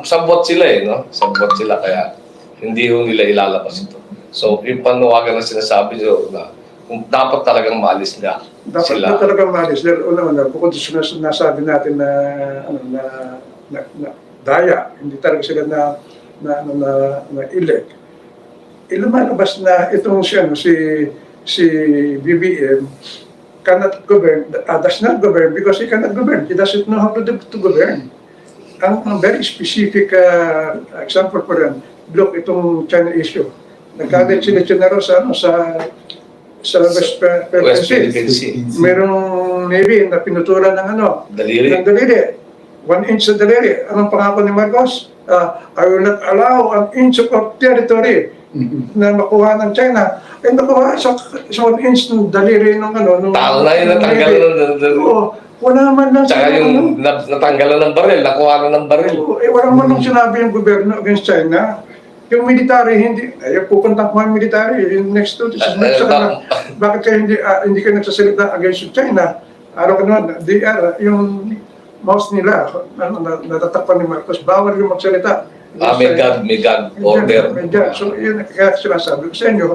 sabwat sila no? Sabwat sila kaya hindi ho nila ilalabas ito. So, yung panuwagan na sinasabi nyo na kung dapat talagang maalis na Dapat sila. na talagang malis. Dahil una-una, bukod sa nasabi natin na, daya, hindi talaga sila na elect. Lumalabas na itong si BBM cannot govern, does not govern because he cannot govern. He doesn't know how to govern. Ang very specific example po rin, look itong China issue. Nagkalit sila Chinaro sa West West Philippine Philippine Sea. Sea. Merong Navy na pinuturan ng Daliri. ng daliri. 1 inch sa daliri. Anong pangako ni Marcos? I will not allow an inch of territory na makuha ng China. Nakuha sa 1 inch ng daliri ng nung Tao na yun, natanggal na. Oo. Wala man lang Tsaka yung natanggalan ng baril, nakuha na ng baril. wala man lang sinabi yung gobyerno against China. Yung military, hindi, pupunta ko ang military, yung next to this is bakit kayo hindi kayo nagsasalita against China? Araw ka naman, they are, yung mouse nila, natatakpan ni Marcos, bawal yung magsalita. May gag order. May gag. So, yun, kaya sinasabi ko sa inyo,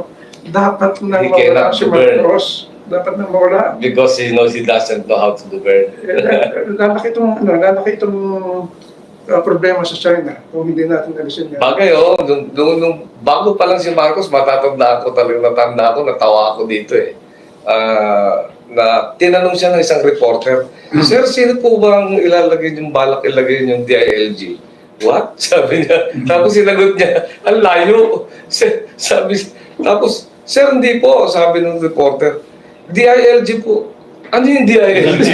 dapat na He mawala cannot si govern. Marcos. Dapat na mawala. Because he knows he doesn't know how to govern. Lalaki itong problema sa China kung hindi natin alisin yan. Bagay, nung bago pa lang si Marcos, matatanda ako talaga, natanda ako, natawa ako dito eh. Na tinanong siya ng isang reporter, Sir, sino po bang ilalagay yung balak ilagay yung DILG? What? Sabi niya. Tapos sinagot niya, ang layo. Tapos, Sir, hindi po, sabi ng reporter. DILG po. Ano yung DILG?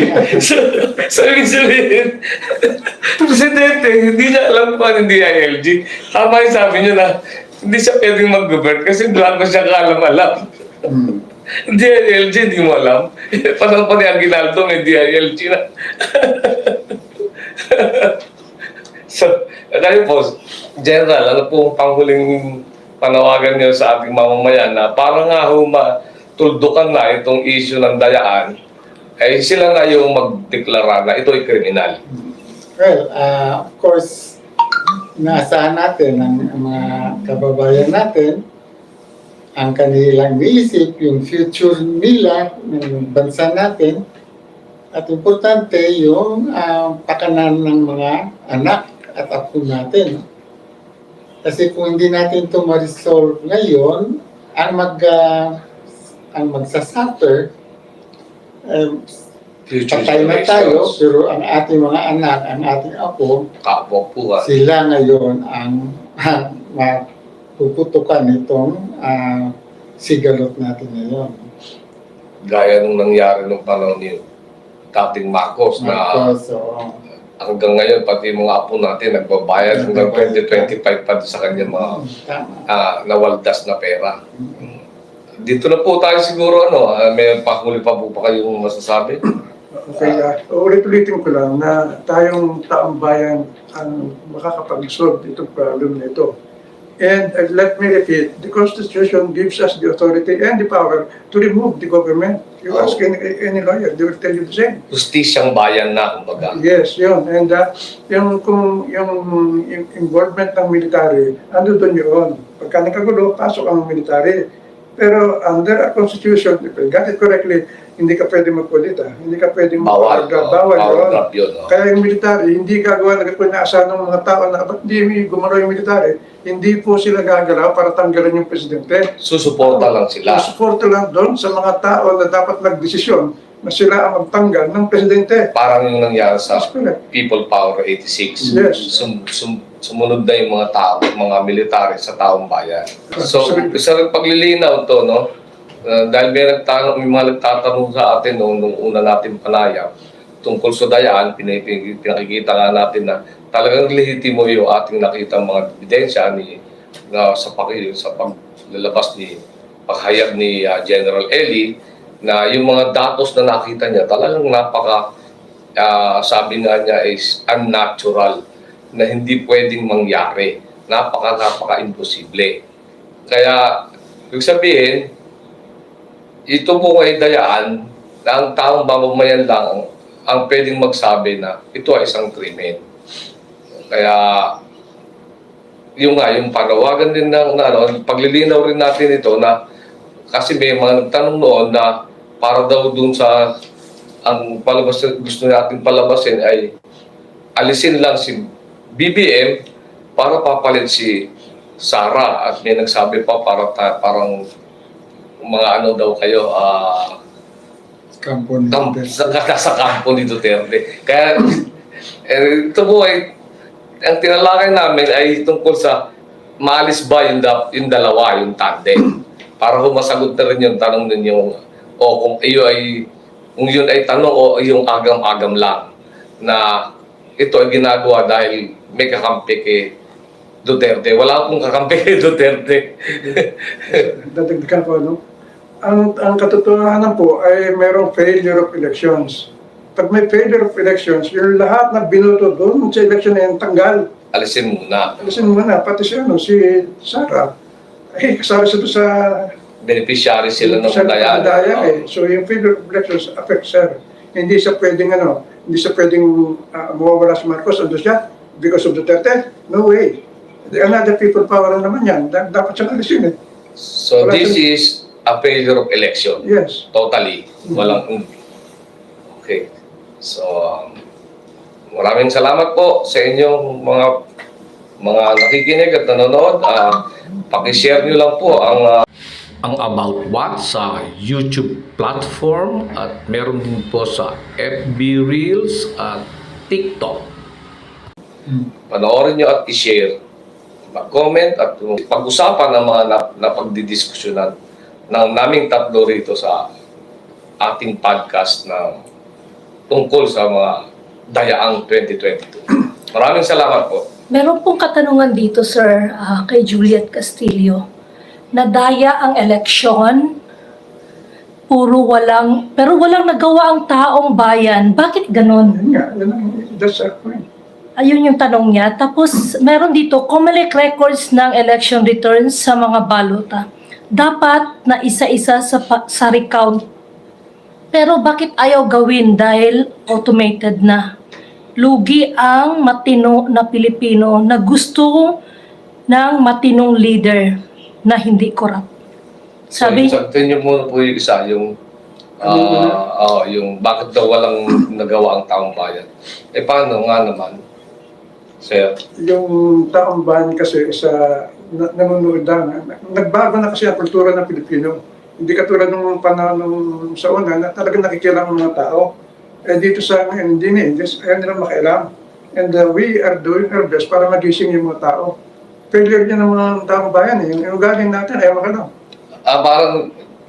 Sabi sabihin, Presidente, hindi niya alam kung ano yung DILG. Tama yung sabi niya na hindi siya pwedeng mag-govern kasi wala pa siya kaalam-alam. DILG, hindi mo alam. Panang pa ni Aguinaldo, may DILG na. So, kayo po, General, ano po ang panghuling panawagan niyo sa ating mamamayan na parang nga matuldukan na itong issue ng dayaan, ay sila na yung magdeklara na ito ay kriminal. Well, of course, naasahan natin ang mga kababayan natin, ang kanilang niisip, yung future nila, ng bansa natin, at importante yung pakanan ng mga anak at apo natin. Kasi kung hindi natin ito ma-resolve ngayon, ang magsasuffer, patay na tayo, pero ang ating mga anak, ang ating apo, Kapwa-puha. sila ngayon ang mapuputukan itong sigalot natin ngayon. Gaya nung nangyari nung panahon ni dating Marcos na So, hanggang ngayon pati mga apo natin nagbabayad hanggang 2025 pa sa kanyang mga tama. nawaldas na pera. Dito na po tayo siguro, may pakuli pa po pa kayong masasabi? Okay, ulit-ulitin ko lang na tayong taong bayan ang makakapag-solve itong problem na ito. And let me repeat, the Constitution gives us the authority and the power to remove the government. You ask any lawyer, they will tell you the same. Justisyang bayan na, kumbaga. Yes, yun. And yung involvement ng military, ando doon yun. Pagka nagkagulo, pasok ang military. Pero under our Constitution, if I got it correctly, hindi ka pwede magpolita. Hindi ka pwede Bawal. bawal yun. Drop yun. Oh. Kaya yung military, hindi gagawa ng inaasahan ng mga tao na ba't hindi gumalaw yung military, hindi po sila gagalaw para tanggalan yung presidente. Susuporta lang sila. Susuporta lang doon sa mga tao na dapat magdesisyon na sila ang magtanggal ng presidente. Parang yung nangyari sa That's correct. People Power 86. Yes. Sumunod na yung mga tao, mga military sa taong bayan. So, isa rin paglilinaw to, no? Dahil may mga nagtatanong sa atin nung una natin panayam tungkol sa dayaan, pinakikita nga natin na talagang lehitimo yung ating nakita mga ebidensya sa paglalabas paghayag ni General Eli na yung mga datos na nakita niya talagang sabi nga niya is unnatural, na hindi pwedeng mangyari. Napaka-imposible. Kaya, ibig sabihin, ito po ay dayaan na ang taong mamamayan lang ang pwedeng magsabi na ito ay isang krimen. Kaya, yung panawagan din paglilinaw rin natin ito na kasi may mga nagtanong noon na para daw dun sa ang gusto natin palabasin ay alisin lang si BBM para papalit si Sara, at may nagsabi pa parang mga daw kayo Kampo ni Duterte. nasa kampo ni Duterte. Kaya ito po ay ang tinalakay namin ay tungkol sa maalis ba yung dalawa, yung tandem, para masagot na rin yung tanong ninyo o kung yun ay tanong o yung agam-agam lang na ito ay ginagawa dahil may kakampi kay Duterte. Wala akong kakampi kay Duterte. Dadagdagan ko, no? Ang katotohanan po ay merong failure of elections. Pag may failure of elections, yung lahat na binoto doon sa election na yan, tanggal. Alisin muna. Alisin mo na, pati si Sara, ay kasama siya doon sa Beneficiary sila ng dayaan. So yung failure of elections affects her. Hindi siya pwedeng mawawala si Marcos, ando siya, because of Duterte? No way. Another people power naman yan. Dapat siya alisin eh. So this is a failure of election. Yes. Totally. Walang okay. So, maraming salamat po sa inyong mga nakikinig at nanonood. Paki-share nyo lang po ang About What sa YouTube platform at meron din po sa FB Reels at TikTok. panoorin nyo at i-share. Mag-comment at pag-usapan ng mga napagdidiskusyonan ng naming tatlo rito sa ating podcast na tungkol sa mga dayaang 2022. Maraming salamat po. Meron pong katanungan dito, sir, kay Juliet Castillo. Nadaya ang eleksyon, pero walang nagawa ang taong bayan. Bakit ganon? That's our point. Ayun yung tanong niya. Tapos, meron dito, COMELEC records ng election returns sa mga balota. Dapat na isa-isa sa recount. Pero bakit ayaw gawin dahil automated na? Lugi ang matino na Pilipino na gusto ng matinong leader na hindi corrupt. Sabi, Sagutin niyo muna po yung isa, yung bakit daw walang nagawa ang taong bayan. Paano nga naman? Sir? Yung taong bayan kasi nanonood na. Nagbago na kasi ang kultura ng Pilipino. Hindi katulad nung panahon sa una na talagang nakikilang mga tao. Dito sa hindi ayaw nilang makialam. And we are doing our best para magising yung mga tao. Failure niya ng mga taong bayan eh. Yung ugali natin ayaw makialam.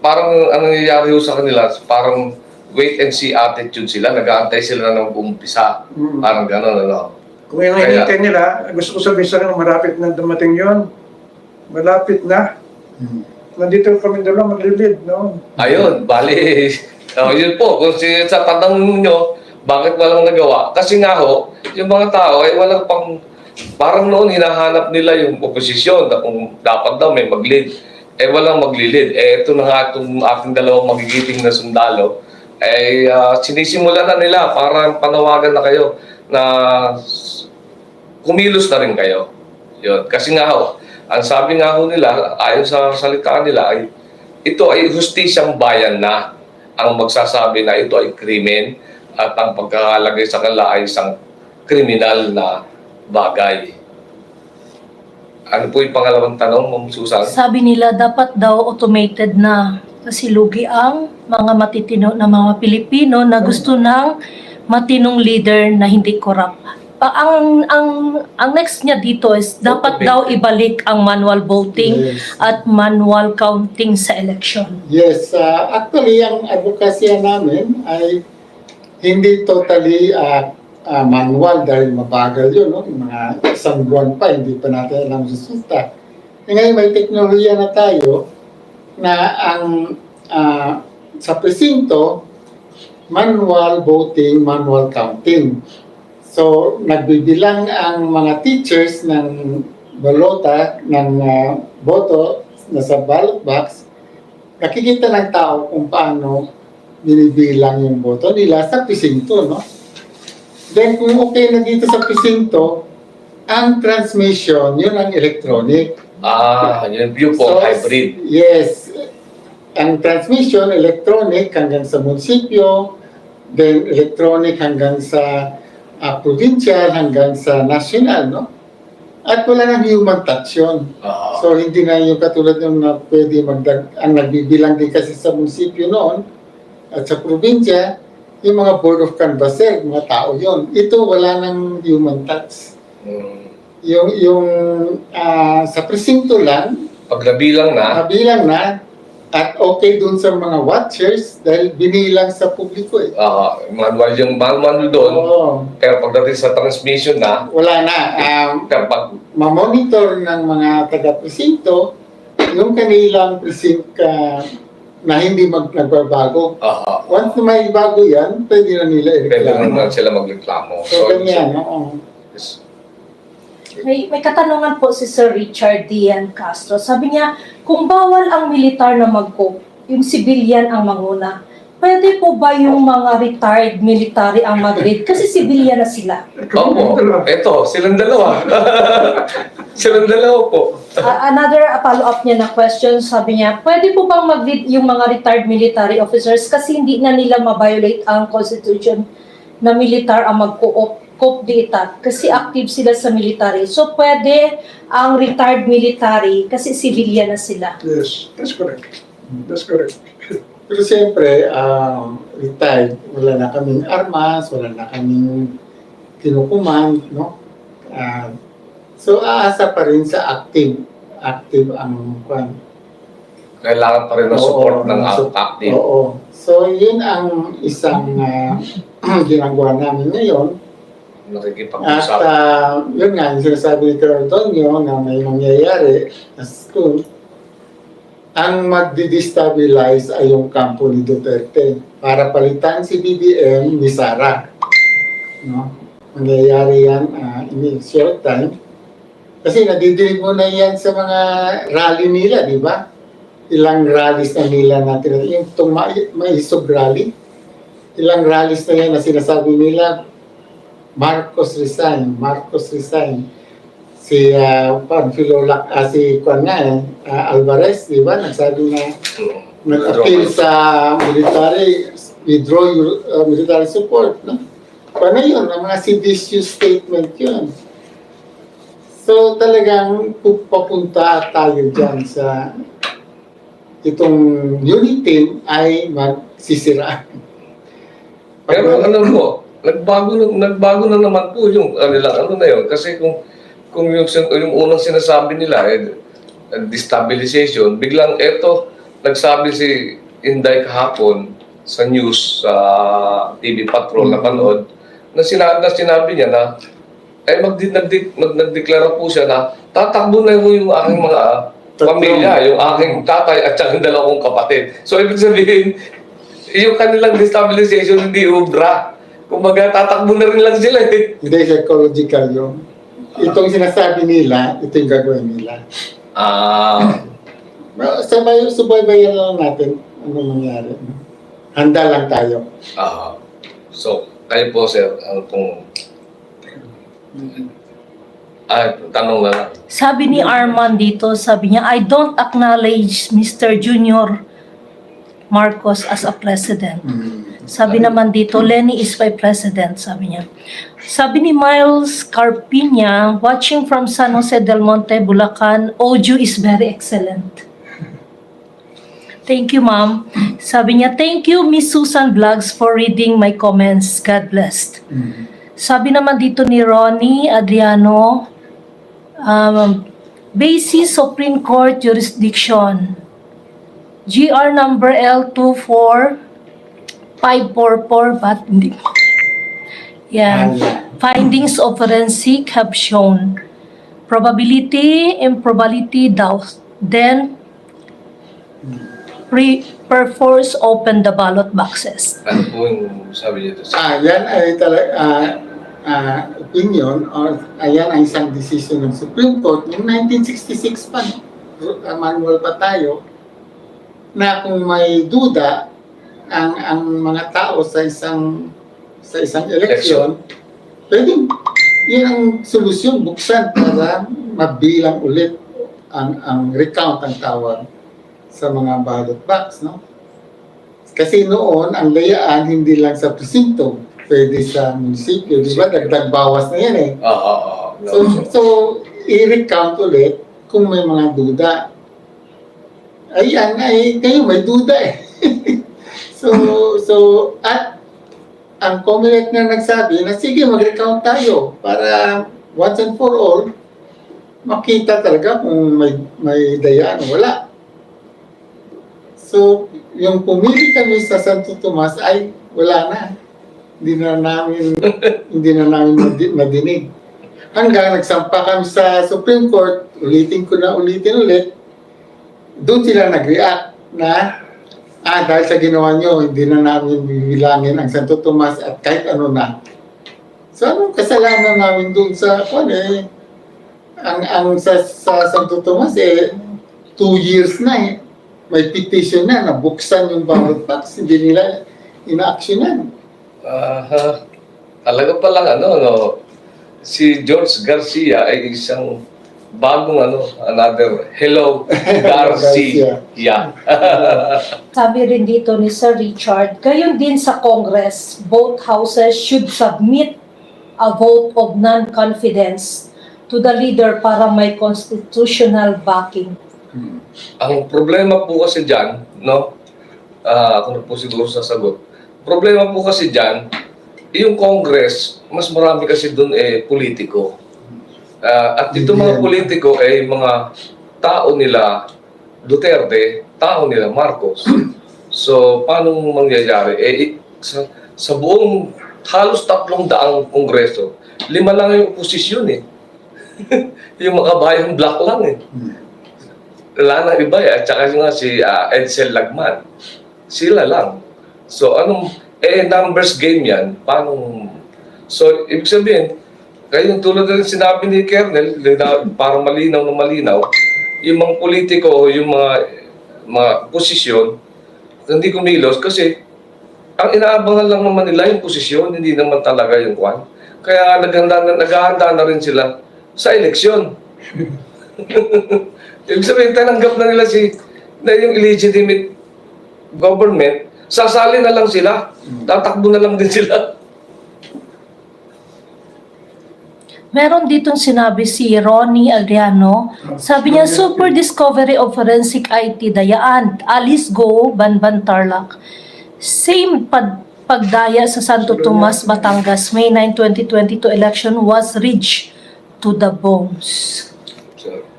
Parang ano nangyayari sa kanila, parang wait and see attitude sila. Nag-aantay sila na mag-umpisa. Parang gano'n, ano? Kung yung hinihintay nila, gusto ko sabihin sa kanila, malapit na dumating yon. Malapit na. Nandito kami dalawa maglilid, no? Ayun, bali. Yun po, kung sa tanong nyo, bakit walang nagawa? Kasi nga ho, yung mga tao ay walang pang Parang noon hinahanap nila yung oposisyon na kung dapat daw may mag-lead. Walang magli-lead. Ito na nga itong ating dalawang magigiting na sundalo. Sinisimulan na nila para panawagan na kayo na kumilos na rin kayo. Yun. Kasi nga ho, ang sabi nga ho nila, ayon sa salita nila, ay ito ay hustisyang bayan na ang magsasabi na ito ay krimen at ang pagkakalagay sa kanila ay isang kriminal na bagay. Ano po yung pangalawang tanong, Ma'am Susan? Sabi nila dapat daw automated na kasi lugi ang mga matitino na mga Pilipino na gusto ng matinong leader na hindi corrupt. Ang next niya dito is dapat daw ibalik ang manual voting Yes. at manual counting sa election. Yes, actually, ang advokasya namin ay hindi totally manual dahil mabagal yun. No? Mga isang buwan pa, hindi pa natin alam resulta. Ngayon may teknolohiya na tayo na ang sa presinto, manual voting, manual counting. So, nagbibilang ang mga teachers ng balota, ng boto na sa ballot box, nakikita ng tao kung paano binibilang yung boto nila sa presinto, no? Then, kung okay na dito sa presinto, ang transmission, yun ang electronic. Yun po, hybrid. Yes. Ang transmission, electronic hanggang sa munisipyo, then electronic hanggang sa provincial, hanggang sa national, no? At wala nang human touch yun. So, hindi na yung katulad yung na pwede ang nagbibilang din kasi sa munisipyo noon at sa probinsya, yung mga board of canvasser, mga tao yon. Ito, wala nang human touch. Yung sa presinto lang, Pag nabilang na, nabilang na, at okay dun sa mga watchers dahil binilang sa publiko eh. manual yung manual doon. Oo. Pero pagdating sa transmission na, Wala na. kapag Ma-monitor ng mga taga-presinto yung kanilang presinto na hindi nagbabago. Once na may bago yan, pwede na nila pwede i-reklamo. naman sila magreklamo. So, ganyan. Oo. yes. May katanungan po si Sir Richard Dian Castro. Sabi niya, kung bawal ang militar na mag-cope, yung civilian ang manguna, pwede po ba yung mga retired military ang mag-lead? Kasi civilian na sila. Opo, eto, silang dalawa. Silang dalawa po. Another follow-up niya na question, sabi niya, pwede po bang mag-lead yung mga retired military officers kasi hindi na nila ma-violate ang constitution na militar ang mag-cope data kasi active sila sa military. So, pwede ang retired military kasi civilian na sila. Yes, that's correct. That's correct. Pero siyempre, retired, wala na kaming armas, wala na kaming kinukuman, no? So, aasa pa rin sa active. Active ang kwan. Kailangan pa rin ng support ng support. active. Oo. So, yun ang isang ginagawa namin ngayon. At Nakikipag-usap. yun nga, yung sinasabi ni Colonel Antonio na may mangyayari na school, ang magdi-destabilize ay yung kampo ni Duterte para palitan si BBM ni Sara. No? Mangyayari yan in a short time. Kasi nadidinig mo na yan sa mga rally nila, di ba? Ilang rallies na nila natin. Yung maisog rally. Ilang rallies na yan na sinasabi nila, Marcos resign. Si Panfilo si Alvarez, di ba? Nagsabi na nag-appeal sa military, withdraw your military support. No? Paano yun? Ang mga seditious statement yun. So talagang papunta tayo dyan sa itong unit team ay magsisiraan. Pero ano po, nagbago na naman po yung ano na yun. Kasi kung yung unang sinasabi nila, destabilization, biglang eto, nagsabi si Inday kahapon sa news, sa TV Patrol na panood, na sinabi niya na nagdeklara po siya na tatakbo na yung aking mga pamilya, yung aking tatay at saka yung dalawang kapatid. So ibig sabihin, yung kanilang destabilization hindi ubra. Kumbaga tatakbo na rin lang sila eh. Hindi psychological yun. itong sinasabi nila, ito yung gagawin nila. Subaybayan lang natin ano mangyari. Handa lang tayo. So, kayo po, sir, ano pong... tanong na lang. Sabi ni Arman dito, sabi niya, I don't acknowledge Mr. Junior Marcos as a president. Sabi naman dito, Lenny is my president, sabi niya. Sabi ni Miles Carpinia, watching from San Jose del Monte, Bulacan, audio is very excellent. Thank you, ma'am. Sabi niya, thank you, Miss Susan Vlogs, for reading my comments. God bless. Sabi naman dito ni Ronnie Adriano, basis Supreme Court jurisdiction, GR number L24544, but hindi. Yan. Findings of forensic have shown probability, improbability, doubt. Then, perforce open the ballot boxes. Ano po yung sabi niyo? Yan ay talaga opinion or ayan ang isang decision ng Supreme Court noong 1966 pa, no? Manual pa tayo, na kung may duda ang mga tao sa isang eleksyon, pwedeng yun ang solusyon, buksan para mabilang ulit ang recount ang tawag sa mga ballot box, no? Kasi noon, ang layaan hindi lang sa presinto, pwede sa munisipyo, di ba? Dagdag bawas na yan eh. So i-recount ulit kung may mga duda. Ayan, kayo may duda eh. At ang COMELEC na nagsabi na sige, mag-recount tayo para once and for all, makita talaga kung may dayaan o wala. So, yung pumili kami sa Santo Tomas ay wala na. Hindi na namin madinig. Hanggang nagsampa kami sa Supreme Court, ulitin ulit, doon sila nag-react na dahil sa ginawa nyo, hindi na namin bibilangin ang Santo Tomas at kahit ano na. So, anong kasalanan namin doon sa sa Santo Tomas 2 years na eh. May petition na, nabuksan yung ballot box, hindi nila ina-actionan. Talaga palang si George Garcia ay isang bagong another hello Garcia. Sabi rin dito ni Sir Richard, gayon din sa Congress, both houses should submit a vote of non-confidence to the leader para may constitutional backing. Ang problema po kasi dyan, ako na po siguro sasagot. Problema po kasi dyan, yung Congress, mas marami kasi doon politiko. At ito mga politiko mga tao nila Duterte, tao nila Marcos. So, paano mangyayari? Sa buong halos 300 Kongreso, 5 lang yung oposisyon eh. Yung mga bayang black lang eh. Wala na iba at saka nga si Edsel Lagman. Sila lang. So, numbers game yan. Paano? So, ibig sabihin, kaya yung tulad na sinabi ni Kernel, para malinaw na malinaw, yung mga politiko, yung mga posisyon, hindi kumilos kasi ang inaabangan lang naman nila yung posisyon, hindi naman talaga yung kwan. Kaya naghahanda na rin sila sa eleksyon. Ibig sabihin, tananggap na nila na yung illegitimate government, sasali na lang sila. Tatakbo na lang din sila. Meron ditong sinabi si Ronnie Adriano, sabi niya, super discovery of forensic IT, Dayaan, Alice Go, Banban Tarlac. Same pagdaya sa Santo Tomas, Batangas, May 9, 2022 election was reached to the bones.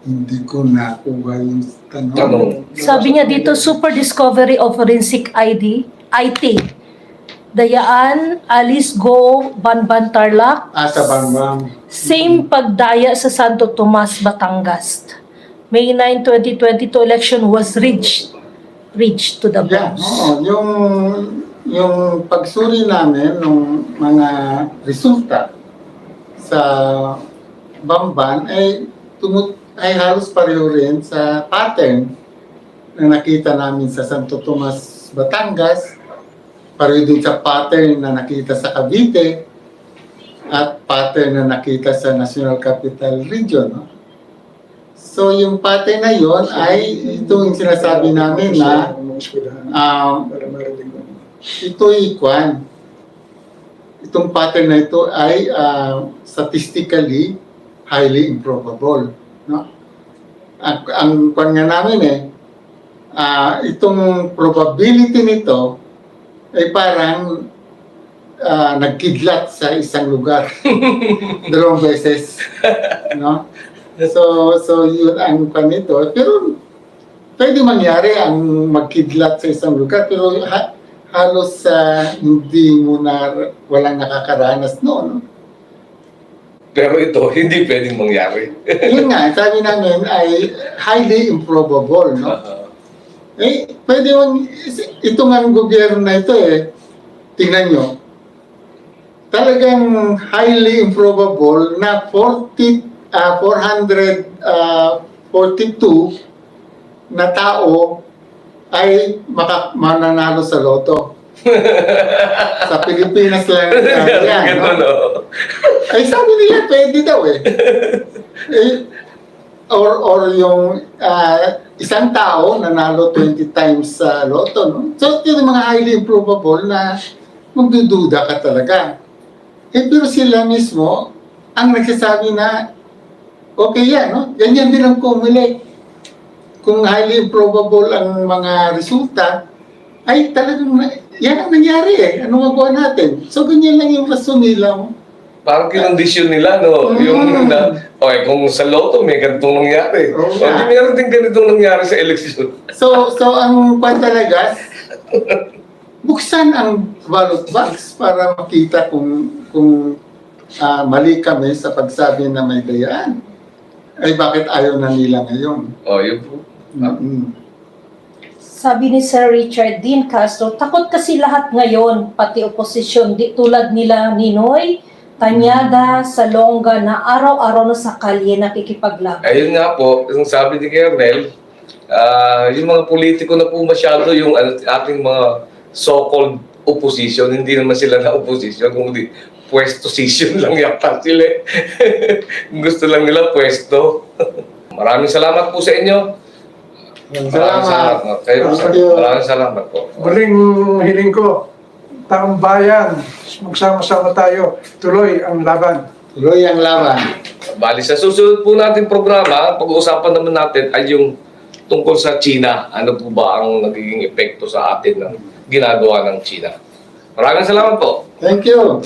Hindi ko nakuha yung tanong. Sabi niya dito, super discovery of forensic IT. Dayaan, Alice Go, Banban Tarlac. Sa Banban. Same pagdaya sa Santo Tomas, Batangas. May 9, 2022 election was reached to the bones. Yung pagsuri namin ng mga resulta sa Bamban ay halos pareho rin sa pattern na nakita namin sa Santo Tomas, Batangas, pareho din sa pattern na nakita sa Cavite, at pattern na nakita sa National Capital Region. No? So yung pattern na yon ay itong sinasabi namin na Para marinig mo. itong pattern na ito ay statistically highly improbable. No? Ang kwan nga namin itong probability nito ay parang nagkidlat sa isang lugar 2 beses. No? So yun ang kwan nito. Pero pwede mangyari ang magkidlat sa isang lugar, pero halos hindi mo walang nakakaranas noon. No? Pero ito, hindi pwedeng mangyari. Yun nga, sabi namin ay highly improbable. No? Pwede ito nga ang gobyerno na ito tingnan nyo, talagang highly improbable na 442 na tao ay mananalo sa loto. Sa Pilipinas lang yan. Ganun, No? no? Ay sabi nila, pwede daw or yung isang tao nanalo 20 times sa loto. No? So, yun yung mga highly improbable na magdududa ka talaga. Pero sila mismo ang nagsasabi na okay yan, no? Ganyan din ang COMELEC. Kung highly improbable ang mga resulta, ay talagang yan ang nangyari Ano magawa natin? So, ganyan lang yung rason nila. Parang kinondisyon nila, no? Yung okay, kung sa loto may ganitong nangyari. Oo O, nga. di meron din ganitong nangyari sa eleksyon. So ang kwan talaga, buksan ang ballot box para makita kung mali kami sa pagsabi na may dayaan. Ay bakit ayaw na nila ngayon? O, yun po. Sabi ni Sir Richard Dean Castro, takot kasi lahat ngayon, pati oposisyon, tulad nila Ninoy, Tanyada, Salonga, na araw-araw na sa kalye nakikipaglaban. Ayun nga po, yung sabi ni Kernel, yung mga politiko na po masyado yung ating mga so-called opposition, hindi naman sila na opposition, kundi pwesto-session lang yata sila. Gusto lang nila pwesto. Maraming salamat po sa inyo. Maraming salamat. Thank you. Maraming salamat po. Muling hiling ko, taong bayan, magsama-sama tayo, tuloy ang laban. Tuloy ang laban. Bali, sa susunod po natin programa, pag-uusapan naman natin ay yung tungkol sa China. Ano po ba ang nagiging epekto sa atin ng ginagawa ng China? Maraming salamat po. Thank you.